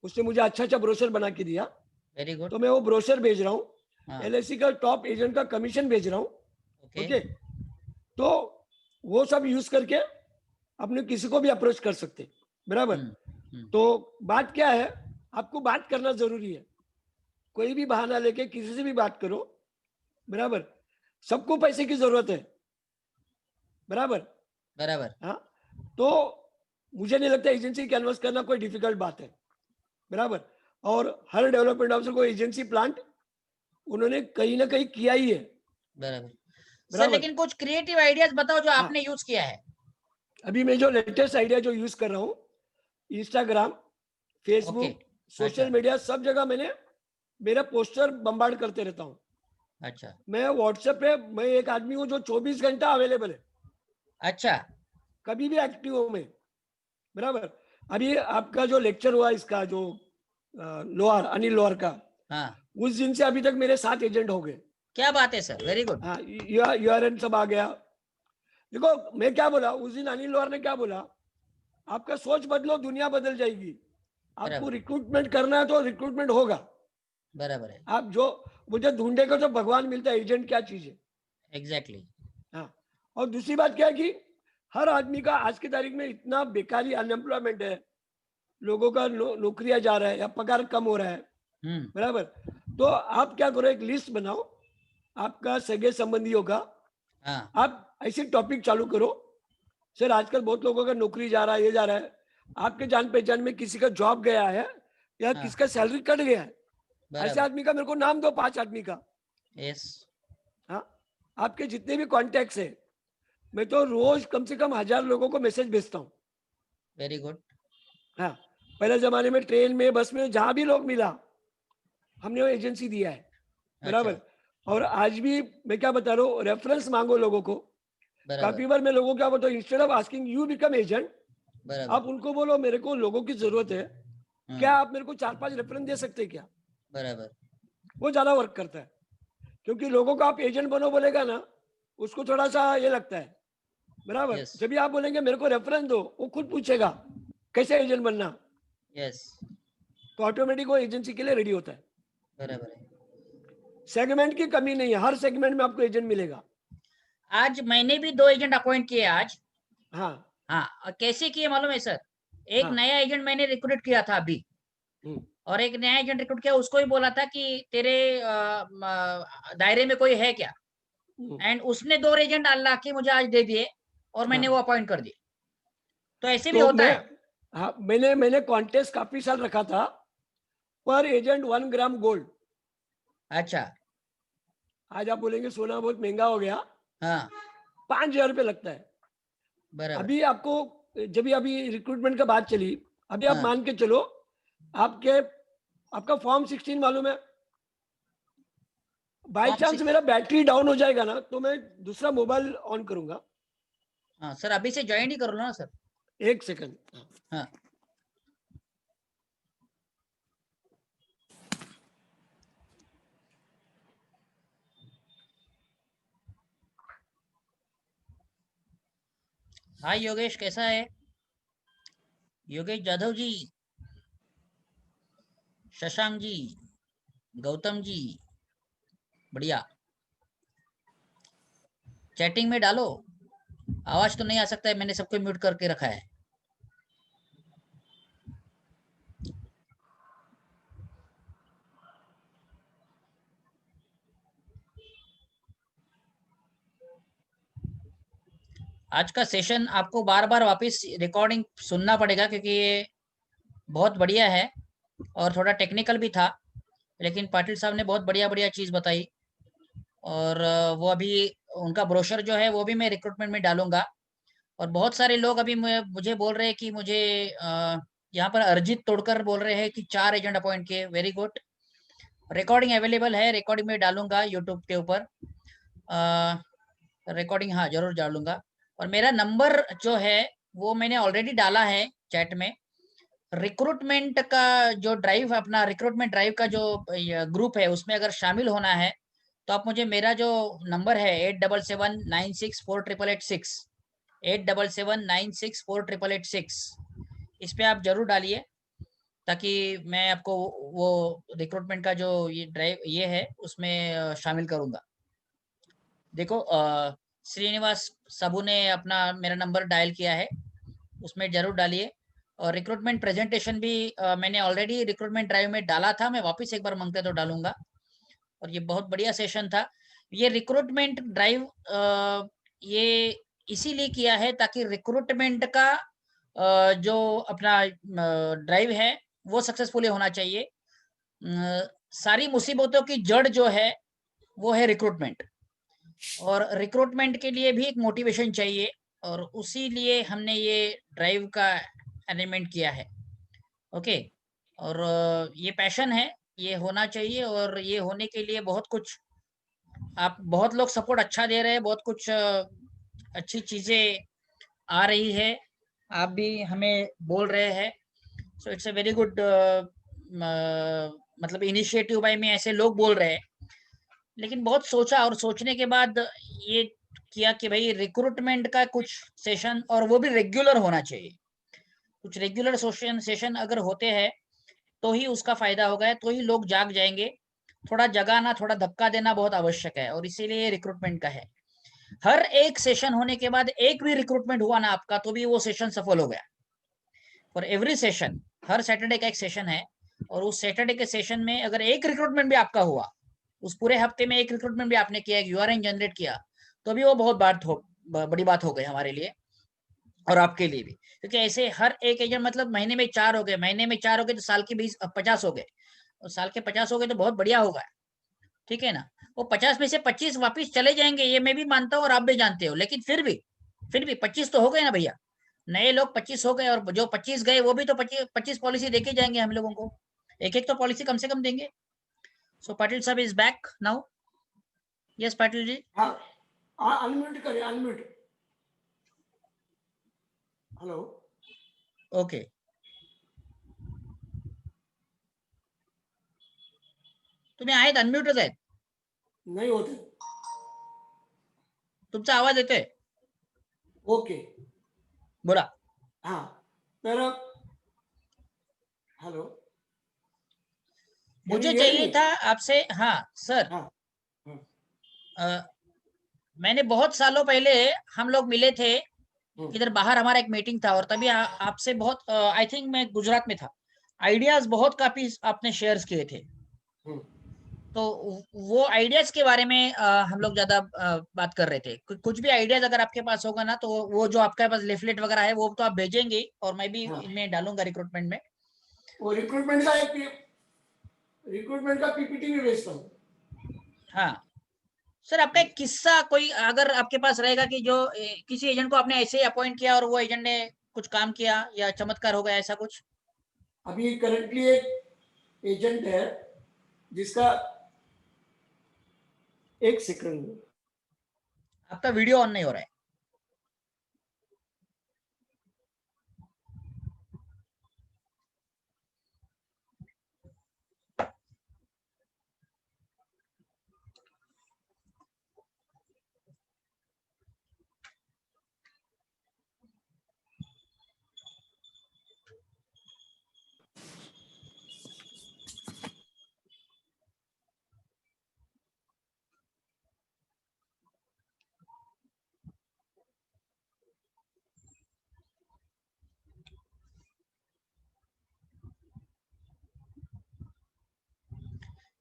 उसने मुझे अच्छा अच्छा ब्रोशर बना के दिया, वेरी गुड। तो मैं वो ब्रोशर भेज रहा हूँ। हाँ, एलआईसी का टॉप एजेंट का कमीशन भेज रहा हूँ। ओके। ओके, तो वो सब यूज करके अपने किसी को भी अप्रोच कर सकते, बराबर। तो बात क्या है, आपको बात करना जरूरी है। कोई भी बहाना लेके किसी से भी बात करो, बराबर। सबको पैसे की जरूरत है, बराबर। बराबर। हाँ, तो मुझे नहीं लगता एजेंसी कैनवस करना कोई डिफिकल्ट बात है, बराबर। और हर डेवलपमेंट ऑफिसर को एजेंसी प्लांट उन्होंने कहीं ना कहीं किया ही है, बराबर सर, बराबर। लेकिन कुछ क्रिएटिव आइडियाज बताओ जो हाँ, आपने यूज किया है। अभी मैं जो लेटेस्ट आइडिया जो यूज कर रहा हूँ, इंस्टाग्राम, ओके, फेसबुक, सोशल अच्छा मीडिया, सब जगह मैंने मेरा पोस्टर बम्बार्ड करते रहता हूँ। अच्छा मैं व्हाट्सएप पे मैं एक आदमी हूँ जो 24 घंटा अवेलेबल है, अच्छा। कभी भी एक्टिव हूँ मैं, बराबर। अभी आपका जो लेक्चर हुआ इसका जो लोहार, अनिल लोहार का, हाँ, उस दिन से अभी तक मेरे 7 एजेंट हो गए। क्या बात है सर, वेरी गुड। हाँ, यूआरएन सब आ गया। देखो मैं क्या बोला उस दिन, अनिल लोहार ने क्या बोला, आपका सोच बदलो दुनिया बदल जाएगी। आपको बराबर, रिक्रूटमेंट करना है तो रिक्रूटमेंट होगा। बराबर है, आप जो मुझे ढूंढेगा तो भगवान मिलता है, एजेंट क्या चीज है। एग्जैक्टली। हाँ, और दूसरी बात क्या है कि हर आदमी का आज की तारीख में इतना बेकारी अनएम्प्लॉयमेंट है, लोगों का नौकरियां जा रहा है या पगार कम हो रहा है, हम्म। बराबर। तो आप क्या करो, एक लिस्ट बनाओ आपका सगे संबंधियों का, हाँ, आप ऐसे टॉपिक चालू करो, सर आजकल बहुत लोगों का नौकरी जा रहा है, ये जा रहा है, आपके जान पहचान में किसी का जॉब गया है या हाँ, किसका सैलरी कट गया है, ऐसे बराबर। आदमी का मेरे को नाम दो, 5 आदमी का। यस। हाँ, आपके जितने भी कॉन्टेक्ट्स है, मैं तो रोज कम से कम 1000 लोगों को मैसेज भेजता हूँ। Very good. हाँ, पहले जमाने में ट्रेन में, बस में, जहां भी लोग मिला हमने वो एजेंसी दिया है, अच्छा, बराबर। और आज भी मैं क्या बता रहा हूँ, रेफरेंस मांगो लोगों को। बराबर, काफी बार मैं लोगों को क्या बताऊँ, instead of asking you become agent, बराबर। आप उनको बोलो मेरे को लोगों की जरूरत है, क्या हाँ, आप मेरे को 4-5 रेफरेंस दे सकते हैं क्या। बराबर। वो ज्यादा वर्क करता है, क्योंकि लोगों को आप एजेंट बनो बोलेगा ना, उसको थोड़ा सा ये लगता है, बराबर। यस, जब भी आप बोलेंगे मेरे को रेफरेंस दो, वो खुद पूछेगा कैसे एजेंट बनना, यस, तो ऑटोमेटिक वो एजेंसी के लिए रेडी होता है। बराबर है। सेगमेंट की कमी नहीं है, हर सेगमेंट में आपको एजेंट मिलेगा। आज मैंने भी 2 एजेंट अपॉइंट किए आज। हाँ हाँ, और कैसे किए मालूम है सर? एक हाँ। नया एजेंट मैंने रिक्रूट किया था अभी, हम्म, और एक नया एजेंट रिक्रूट किया, उसको ही बोला था कि तेरे दायरे में कोई है क्या? हम्म। एंड उसने 2 एजेंट ला के मुझे आज दे दिए, और मैंने वो हाँ, अपॉइंट कर दिए। तो ऐसे भी तो होता मैं, है। हाँ, मैंने कॉन्टेस्ट काफी साल रखा था, पर एजेंट 1 ग्राम गोल्ड। अच्छा। आज आप बोलेंगे सोना बहुत महंगा हो गया, हाँ, 5,000 रुपये लगता है। बराबर। अभी आपको, जब भी अभी रिक्रूटमेंट का बात चली, अभी आप हाँ, मान के चलो, आपके आपका फॉर्म 16 मालूम है, बाय फॉर्म चांस 6। मेरा बैटरी डाउन हो जाएगा ना, तो मैं दूसरा मोबाइल ऑन करूंगा। हाँ सर, अभी से ज्वाइन ही कर लो ना सर। 1 सेकंड। हाँ। हाय योगेश, कैसा है? योगेश जाधव जी, शशांक जी, गौतम जी, बढ़िया। चैटिंग में डालो। आवाज तो नहीं आ सकता है, मैंने सबको म्यूट करके रखा है। आज का सेशन आपको बार बार वापस रिकॉर्डिंग सुनना पड़ेगा, क्योंकि ये बहुत बढ़िया है और थोड़ा टेक्निकल भी था, लेकिन पाटिल साहब ने बहुत बढ़िया बढ़िया चीज़ बताई। और वो अभी उनका ब्रोशर जो है वो भी मैं रिक्रूटमेंट में डालूंगा। और बहुत सारे लोग अभी मुझे बोल रहे हैं कि मुझे यहाँ पर अरिजीत तोड़कर बोल रहे हैं कि 4 एजेंट अपॉइंट किए, वेरी गुड। रिकॉर्डिंग अवेलेबल है, रिकॉर्डिंग में डालूंगा यूट्यूब के ऊपर, रिकॉर्डिंग हाँ जरूर डालूंगा। और मेरा नंबर जो है वो मैंने ऑलरेडी डाला है चैट में। रिक्रूटमेंट का जो ड्राइव, अपना रिक्रूटमेंट ड्राइव का जो ग्रुप है उसमें अगर शामिल होना है तो आप मुझे, मेरा जो नंबर है 8779648886, 8779648886, इस पे आप जरूर डालिए, ताकि मैं आपको वो रिक्रूटमेंट का जो ये ड्राइव ये है उसमें शामिल करूंगा। देखो श्रीनिवास सबू ने अपना मेरा नंबर डायल किया है, उसमें जरूर डालिए। और रिक्रूटमेंट प्रेजेंटेशन भी मैंने ऑलरेडी रिक्रूटमेंट ड्राइव में डाला था, मैं वापस एक बार मांगते तो डालूंगा। और ये बहुत बढ़िया सेशन था। ये रिक्रूटमेंट ड्राइव ये इसीलिए किया है ताकि रिक्रूटमेंट का जो अपना ड्राइव है वो सक्सेसफुली होना चाहिए। सारी मुसीबतों की जड़ जो है वो है रिक्रूटमेंट, और रिक्रूटमेंट के लिए भी एक मोटिवेशन चाहिए, और उसी लिए हमने ये ड्राइव का अरेंजमेंट किया है। ओके, और ये पैशन है, ये होना चाहिए, और ये होने के लिए बहुत कुछ आप, बहुत लोग सपोर्ट अच्छा दे रहे हैं, बहुत कुछ अच्छी चीजें आ रही है, आप भी हमें बोल रहे हैं। So it's a very good मतलब इनिशिएटिव भाई, में ऐसे लोग बोल रहे हैं। लेकिन बहुत सोचा, और सोचने के बाद ये किया कि भाई रिक्रूटमेंट का कुछ सेशन, और वो भी रेगुलर होना चाहिए। कुछ रेगुलर सेशन अगर होते हैं तो ही उसका फायदा होगा, तो ही लोग जाग जाएंगे। थोड़ा जगाना, थोड़ा धक्का देना बहुत आवश्यक है, और इसीलिए रिक्रूटमेंट का है। हर एक सेशन होने के बाद एक भी रिक्रूटमेंट हुआ ना आपका, तो भी वो सेशन सफल हो गया। For every session, her Saturday का एक सेशन है, और उस सैटरडे के सेशन में अगर एक रिक्रूटमेंट भी आपका हुआ, उस पूरे हफ्ते में एक रिक्रूटमेंट भी आपने किया, यूआरएन जनरेट किया, तो भी वो बहुत बड़ी बात हो गई हमारे लिए और आपके लिए भी। क्योंकि ऐसे हर एक एजेंट, मतलब महीने में 4 हो गए, महीने में 4 हो गए तो साल के 50 हो गए, और साल के 50 हो गए तो बहुत बढ़िया होगा, ठीक है ना। वो 50 में से 25 वापिस चले जाएंगे, ये मैं भी मानता हूँ और आप भी जानते हो, लेकिन फिर भी 25 तो हो गए ना भैया। नए लोग 25 हो गए, और जो 25 गए वो भी तो 25 पॉलिसी देके जाएंगे हम लोगों को, एक एक तो पॉलिसी कम से कम देंगे। सो पाटिल साहब is back now. Yes Patil ji. हाँ, अनम्यूट करिए, अनम्यूट। हेलो। ओके, तुम्ही आहेत, अनम्यूटच आहेत, नाही होते. तुमचा आवाज येतोय, ओके. बोला। हाँ, तर हेलो, कैन यू मुझे हियर चाहिए मी? था आपसे, हाँ सर, हाँ, हाँ, मैंने बहुत सालों पहले हम लोग मिले थे, हम्म, इधर बाहर हमारा एक मीटिंग था, और तभी आपसे बहुत, आई थिंक मैं गुजरात में था, आइडियाज बहुत काफी आपने शेयर्स किए थे। हम्म. तो वो आइडियाज के बारे में हम लोग ज्यादा बात कर रहे थे। कुछ भी आइडियाज अगर आपके पास होगा ना, तो वो जो आपके पास लिफलेट वगैरह है वो तो आप भेजेंगे, और मैं भी हाँ, इनमें डालूंगा रिक्रूटमेंट में। वो रिक्रूटमेंट का पीपीटी भी भेजता हूँ. हाँ सर, आपका एक किस्सा कोई अगर आपके पास रहेगा कि जो किसी एजेंट को आपने ऐसे ही अपॉइंट किया और वो एजेंट ने कुछ काम किया, या चमत्कार हो गया, ऐसा कुछ। अभी करंटली एक एजेंट है जिसका, एक सेकंड, आपका वीडियो ऑन नहीं हो रहा है।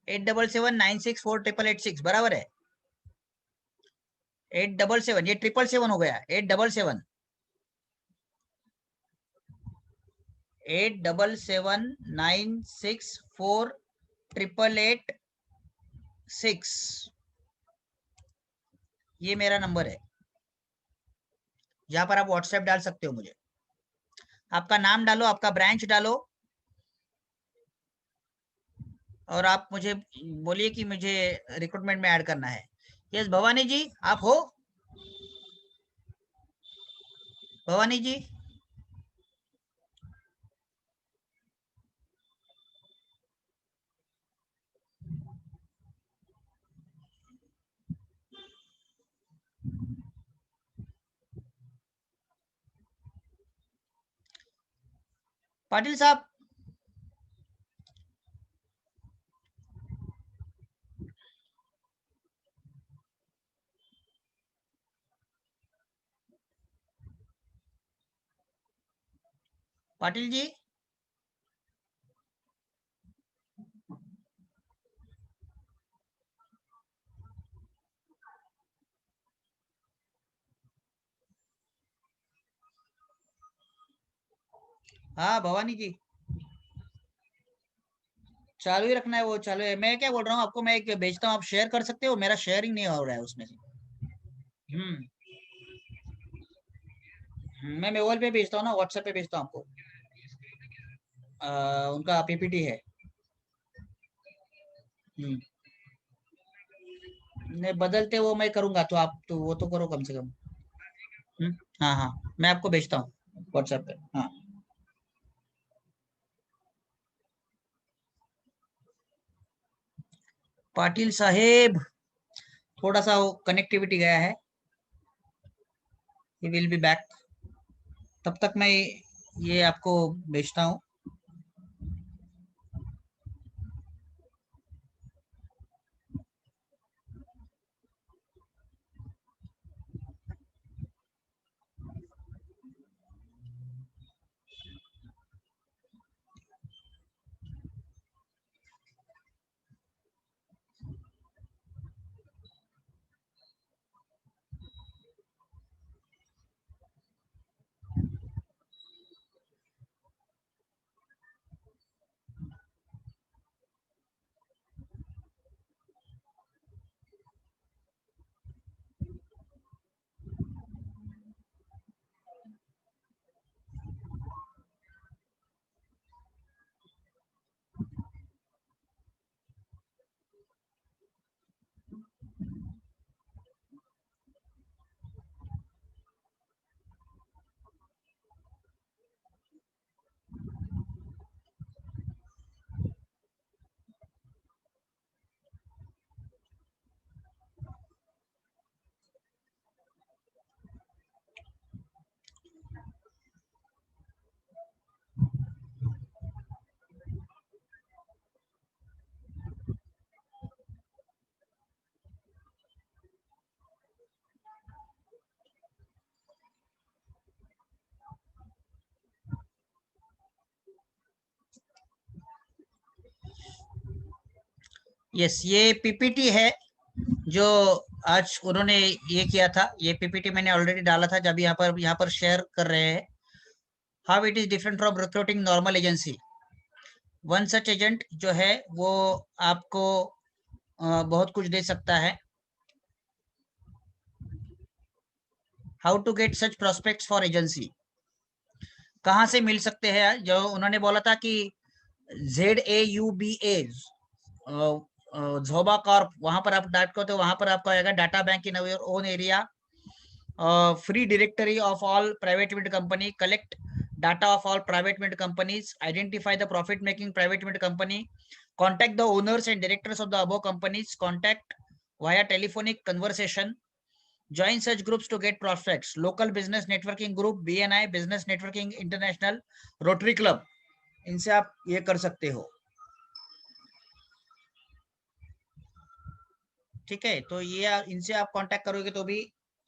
8779648886 बराबर है। 877, ये 777 हो गया, 877, 8779648886, ये मेरा नंबर है, जहां पर आप व्हाट्सएप डाल सकते हो मुझे। आपका नाम डालो, आपका ब्रांच डालो, और आप मुझे बोलिए कि मुझे रिक्रूटमेंट में ऐड करना है। यस भवानी जी, आप हो? भवानी जी, पाटिल साहब, पाटिल जी, हाँ भवानी जी, चालू ही रखना है, वो चालू है। मैं क्या बोल रहा हूँ आपको, मैं एक भेजता हूँ, आप शेयर कर सकते हो, मेरा शेयरिंग नहीं हो रहा है उसमें से। हम्म मैं मेल पे भेजता हूँ ना, व्हाट्सएप पे भेजता हूँ आपको। उनका पीपीटी है। हम्म नहीं बदलते, वो मैं करूंगा, तो आप तो वो तो करो कम से कम। हाँ हाँ, मैं आपको भेजता हूँ व्हाट्सएप पे। हाँ पाटिल साहेब, थोड़ा सा वो कनेक्टिविटी गया है, ही विल बी बैक। तब तक मैं ये आपको भेजता हूँ। यस, ये पीपीटी है जो आज उन्होंने ये किया था। ये पीपीटी मैंने ऑलरेडी डाला था, जब यहाँ पर शेयर कर रहे हैं। How it is different from recruiting normal agency. One such agent जो है वो आपको बहुत कुछ दे सकता है। How to get such prospects for agency, कहाँ से मिल सकते हैं? जो उन्होंने बोला था कि ZAUBA, जोबा कॉर्प, वहां पर आप डाट को, तो वहां पर आपको आएगा data bank in your own area, free directory of all private limited company, collect data of all private limited companies, identify the profit making private limited company, contact the owners and directors of the above companies, contact via telephonic conversation, join such groups to get prospects, local business networking group, BNI business networking international, Rotary club, इनसे आप ये कर सकते हो। ठीक है, तो ये इनसे आप कांटेक्ट करोगे तो भी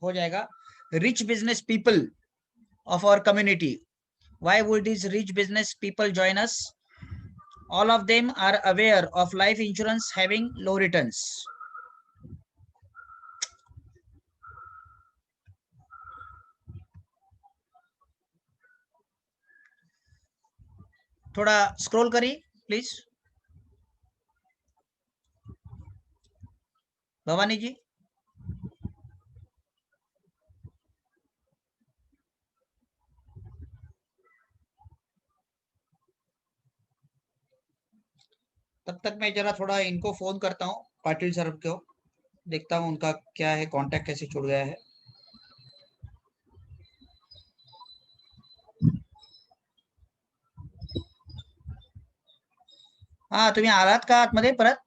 हो जाएगा। Rich business people of our community, why would these rich business people join us? All of them are aware of life insurance having low returns. थोड़ा स्क्रॉल करिए प्लीज भवानी जी। तब तक मैं जरा थोड़ा इनको फोन करता हूँ, पाटिल सर को, देखता हूँ उनका क्या है, कांटेक्ट कैसे छूट गया है। हा, तुम्ही आलात का आतमध्ये परत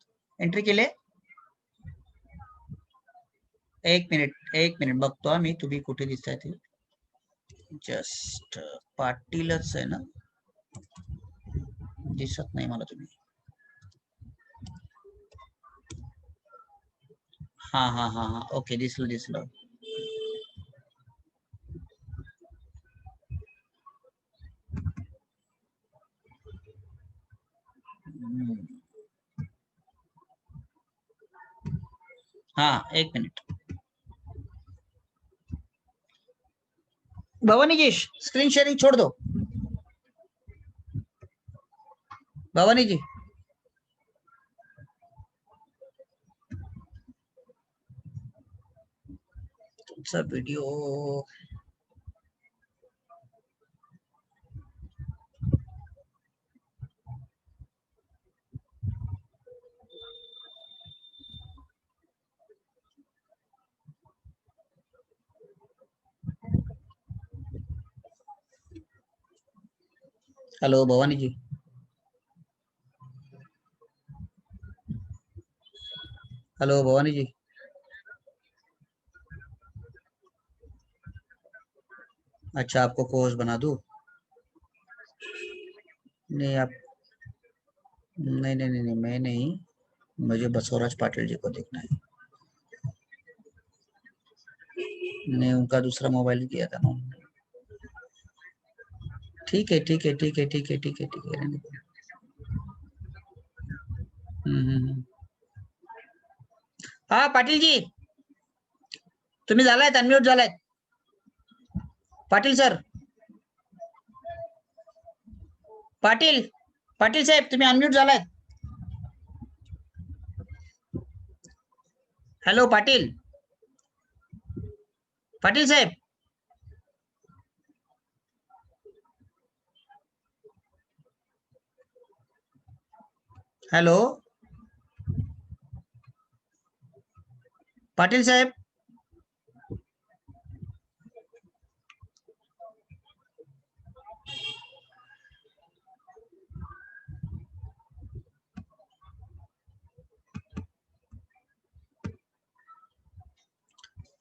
एंट्री केले? एक मिनिट बघतो हा मी, तुम्ही कुठे दिसताय ते. जस्ट पाटीलच आहे ना, दिसत नाही मला तुम्ही. हा हा हा हा, ओके, दिसलं. हाँ, एक मिनट. भवानी जी, स्क्रीन शेयरिंग छोड़ दो. भवानी जी, तुमचा वीडियो हेलो भवानी जी, हेलो भवानी जी. अच्छा, आपको कोर्स बना दूं? नहीं आप, नहीं, मैं नहीं, मुझे बसवराज पाटिल जी को देखना है. नहीं, उनका दूसरा मोबाइल दिया था ना. ठीक है. रहने दो. हम्म. हा पाटील जी, तुम्ही झालायत, अनम्यूट झालायत. पाटील सर, पाटील साहेब, तुम्ही अनम्यूट झालायत. हॅलो पाटील साहेब. हॅलो पाटील साहेब.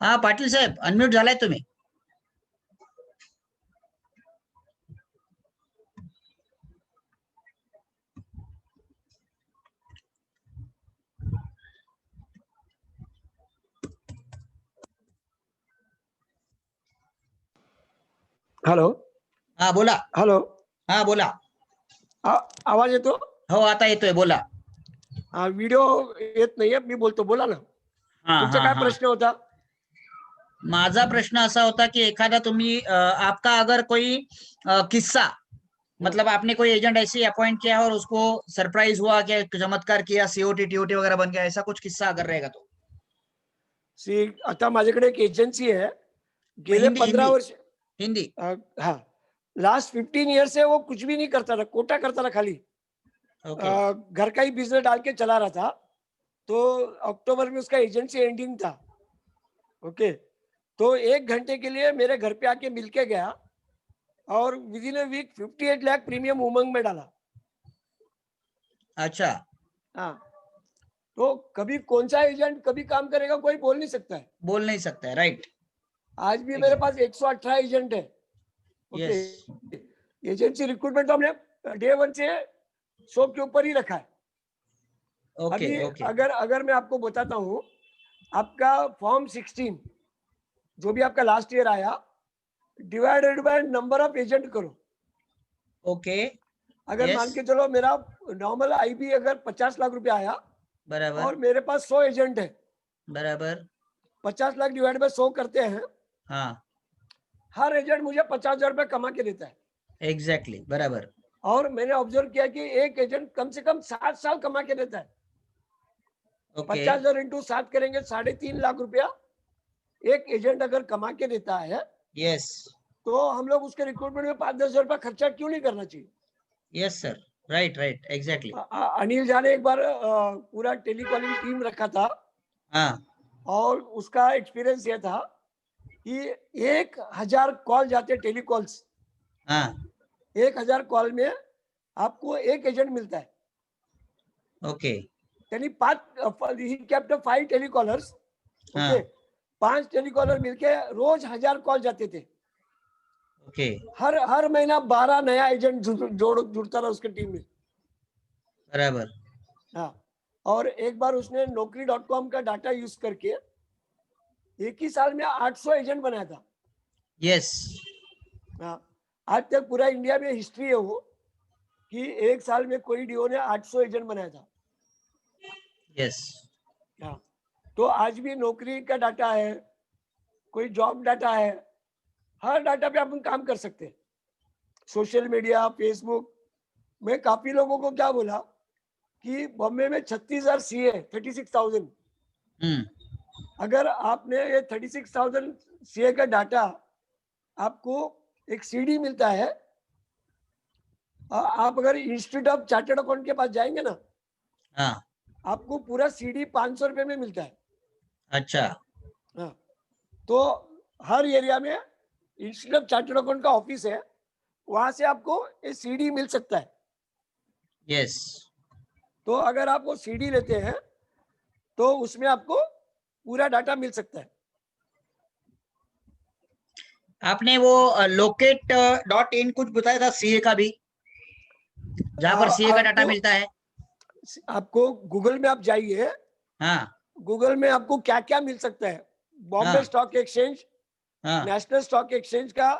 हा पाटील साहेब, अनम्यूट झालाय तुम्ही. हॅलो. हा बोला. हॅलो. हा बोला. आवाज येतो? हो, आता येतोय, बोला. व्हिडिओ येत नाहीये, मी बोलतो, बोला ना. हा तुमचा हा काय हा. प्रश्न होता? माझा प्रश्न असा होता कि एखादा तुम्ही आपका अगर कोई किस्सा, मतलब आपने कोई एजेंट ऐसे अपॉइंट किया और उसको सरप्राइज हुआ, कि चमत्कार किया, सीओटी टीओटी वगैरह बन गया, ऐसा कुछ किस्सा अगर रहेगा तो. सी, आता माझ्याकडे एक एजन्सी आहे. गेले हिंदी 15 हिंदी वर्ष. हिंदी. हाँ, लास्ट 15 ईयर से वो कुछ भी नहीं करता था, कोटा करता था खाली. ओके. घर का ही बिजनेस डाल के चला रहा था. तो अक्टूबर में उसका एजेंसी एंडिंग था. ओके. तो 1 घंटे के लिए मेरे घर पे आके मिल के गया और within a week 58 lakh premium Umang में डाला. अच्छा. हाँ. तो कभी कौन सा एजेंट कभी काम करेगा कोई बोल नहीं सकता है. बोल नहीं सकता है, राइट. आज भी मेरे पास 118 एजेंट है. ओके. यस. एजेंसी रिक्रूटमेंट तो हमने डे 1 से 100 के ऊपर ही रखा है. ओके अभी ओके. अगर मैं आपको बताता हूँ, आपका फॉर्म 16 जो भी आपका लास्ट ईयर आया, divided by number of agent करो. ओके. अगर मान यस. के चलो मेरा नॉर्मल आईबी अगर 50 लाख रुपया आया बराबर और मेरे पास 100 एजेंट है, बराबर. 50 लाख डिवाइड बाय 100 करते हैं, हाँ, हर एजेंट मुझे 50,000 रुपया कमा के देता है. एग्जैक्टली, बराबर. और मैंने ऑब्जर्व किया कि एक एजेंट कम से कम 7 साल कमा के देता है. ओके. 50,000 इंटू 7 करेंगे 3.5 लाख रुपया एक एजेंट अगर कमा के देता है, यस. तो हम लोग उसके रिक्रूटमेंट में 5-10 हजार रुपया खर्चा क्यों नहीं करना चाहिए. Yes sir. Right right exactly. Anil Jha ने एक बार पूरा टेलीकॉलिंग टीम रखा था, हाँ और उसका एक्सपीरियंस ये था कि 1000 कॉल जाते टेलीकॉल्स, हाँ 1000 कॉल में आपको एक एजेंट मिलता है। ओके यानी 5 ही केप्ट 5 टेलीकॉलर्स, हाँ ओके, 5 टेलीकॉलर मिलके रोज 1000 कॉल जाते थे। ओके हर महीना 12 नया एजेंट जुड़ता रहा उसके टीम में। बराबर। हाँ, और एक बार उसने Naukri.com का डाटा यूज करके एक ही साल में 800 एजेंट बनाया था। यस हाँ, आज तक पूरा इंडिया में हिस्ट्री है वो, कि एक साल में कोई डीओ ने 800 एजेंट बनाया था। यस हाँ, तो आज भी नौकरी का डाटा है, कोई जॉब डाटा है, हर डाटा पे अपन काम कर सकते हैं। Social media, Facebook. मैं काफी लोगों को क्या बोला कि बॉम्बे में 36,000 सीए, 36,000। अगर आपने ये 36,000 सीए का डाटा, आपको एक सीडी मिलता है। आप अगर इंस्टीट्यूट ऑफ चार्टर्ड अकाउंट के पास जाएंगे ना, हाँ आपको पूरा सीडी 500 रुपए में मिलता है। अच्छा हाँ, तो हर एरिया में इंस्टीट्यूट ऑफ चार्टर्ड अकाउंट का ऑफिस है, वहां से आपको ये सीडी मिल सकता है। यस तो अगर आप वो सीडी लेते हैं तो उसमें आपको पूरा डाटा मिल सकता है। आपने वो locate.in कुछ बताया था सीए का भी, जहां पर सीए का डाटा मिलता है। आपको गूगल में आप जाइए, हाँ गूगल में आपको क्या क्या मिल सकता है। बॉम्बे हाँ स्टॉक एक्सचेंज, हाँ नेशनल स्टॉक एक्सचेंज का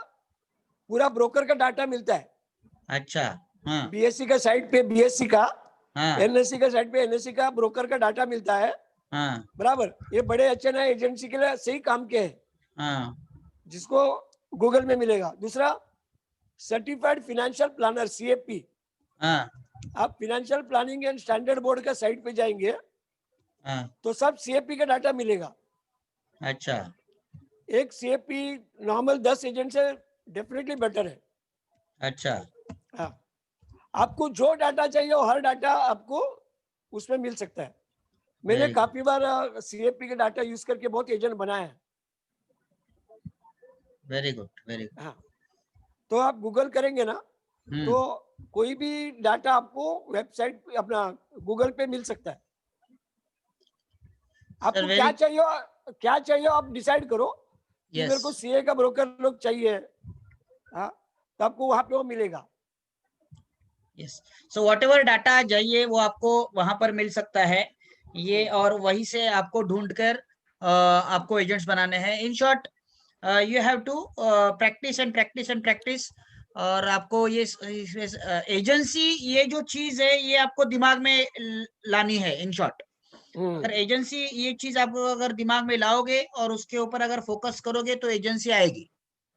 पूरा ब्रोकर का डाटा मिलता है। अच्छा हाँ बीएससी का साइट पे बीएससी का, हाँ एनएससी का साइट पे एनएससी का ब्रोकर का डाटा मिलता है। हाँ बराबर, ये बड़े अच्छे नए एजेंसी के लिए सही काम के हैं, हाँ जिसको गूगल में मिलेगा। दूसरा, सर्टिफाइड फाइनेंशियल प्लानर, सीएपी। हाँ आप financial planning and standard board का साइट पे जाएंगे हाँ तो सब सीएपी का डाटा मिलेगा। अच्छा एक सीएपी नॉर्मल 10 एजेंट से डेफिनेटली बेटर है। अच्छा हाँ, आपको जो डाटा चाहिए वो हर डाटा आपको उसमें मिल सकता है। मैंने वेरी काफी बार सीएपी का डाटा यूज करके बहुत एजेंट बनाया है। Very good very good. हाँ, तो आप गूगल करेंगे ना, तो कोई भी डाटा आपको वेबसाइट अपना गूगल पे मिल सकता है। आपको क्या चाहिए आप डिसाइड करो कि मेरे को सीए का ब्रोकर लोग चाहिए। हाँ, तो आपको वहां पे वो मिलेगा। यस, सो व्हाटएवर डाटा चाहिए वो आपको वहां पर मिल सकता है ये, और वहीं से आपको ढूंढकर आपको एजेंट्स बनाने हैं। In short you have to practice and practice and practice. और आपको ये एजेंसी ये जो चीज है ये आपको दिमाग में लानी है। इन शॉर्ट, अगर एजेंसी ये चीज आप अगर दिमाग में लाओगे और उसके ऊपर अगर फोकस करोगे तो एजेंसी आएगी।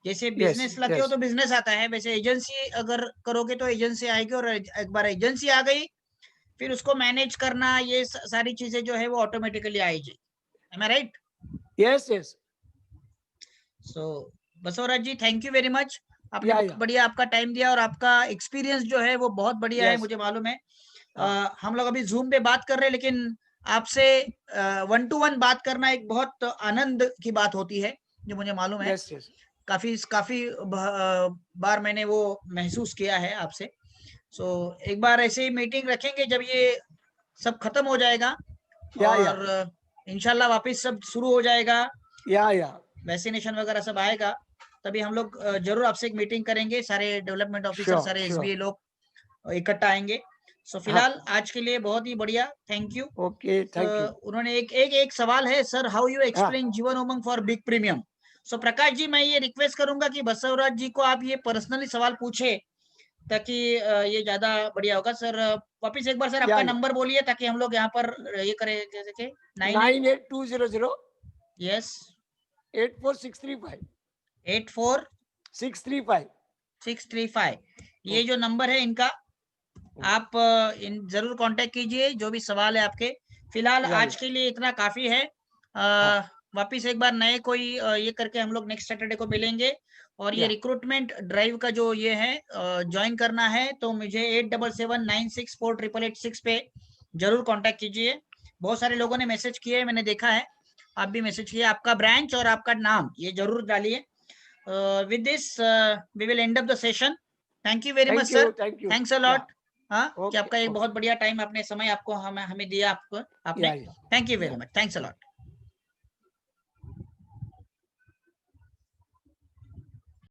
जैसे बिजनेस लाते हो तो बिजनेस आता है, वैसे एजेंसी अगर करोगे तो एजेंसी आएगी। और एक बार एजेंसी आ गई फिर उसको मैनेज करना, ये सारी चीजें जो है वो ऑटोमेटिकली आएगी। Am I right? Yes yes. So Basavaraj ji, thank you very much. आपने बहुत या बढ़िया आपका टाइम दिया और आपका एक्सपीरियंस जो है वो बहुत बढ़िया है, मुझे मालूम है। हम लोग अभी जूम पे बात कर रहे हैं, लेकिन आपसे 1 to 1 बात करना एक बहुत आनंद की बात होती है, जो मुझे मालूम है। यस। काफी बार मैंने वो महसूस किया है आपसे। सो एक बार ऐसे ही मीटिंग रखेंगे जब ये सब खत्म हो जाएगा और इंशाल्लाह वापस सब शुरू हो जाएगा, वैक्सीनेशन वगैरह सब आएगा, तभी हम लोग जरूर आपसे एक मीटिंग करेंगे। सारे डेवलपमेंट ऑफिसर, सारे एसबीआई लोग इकट्ठा आएंगे। सो फिलहाल आज के लिए बहुत ही बढ़िया, thank you. Okay, thank you. उन्होंने एक सवाल है, sir how you explain Jeevan Umang for big premium. सो प्रकाश जी, मैं ये रिक्वेस्ट करूंगा कि बसवराज जी को आप ये पर्सनली सवाल पूछे, ताकि ये ज्यादा बढ़िया होगा। सर वापिस एक बार सर आपका नंबर बोलिए ताकि हम लोग यहाँ पर ये करें। जैसे कि 98200 यस 84635 84635 635। ये जो नंबर है इनका, आप जरूर कांटेक्ट कीजिए जो भी सवाल है आपके। फिलहाल आज के लिए इतना काफी है। वापिस एक बार नए कोई ये करके हम लोग नेक्स्ट सैटरडे को मिलेंगे। और ये Yeah. रिक्रूटमेंट ड्राइव का जो ये है ज्वाइन करना है तो मुझे 8779648886 पे जरूर कांटेक्ट कीजिए। बहुत सारे लोगों ने मैसेज किए, मैंने देखा है, आप भी मैसेज किए। आपका ब्रांच और आपका नाम ये जरूर डालिए। With this we will end up the session. Thank you very much Thank you. Sir, Thank you. Thanks a Yeah. Lot. हाँ, कि Okay. आपका एक Okay. बहुत बढ़िया टाइम आपने समय आपको हमें दिया आपको आपने। Yeah. Yeah. Thank you very Yeah. Much, thanks a lot.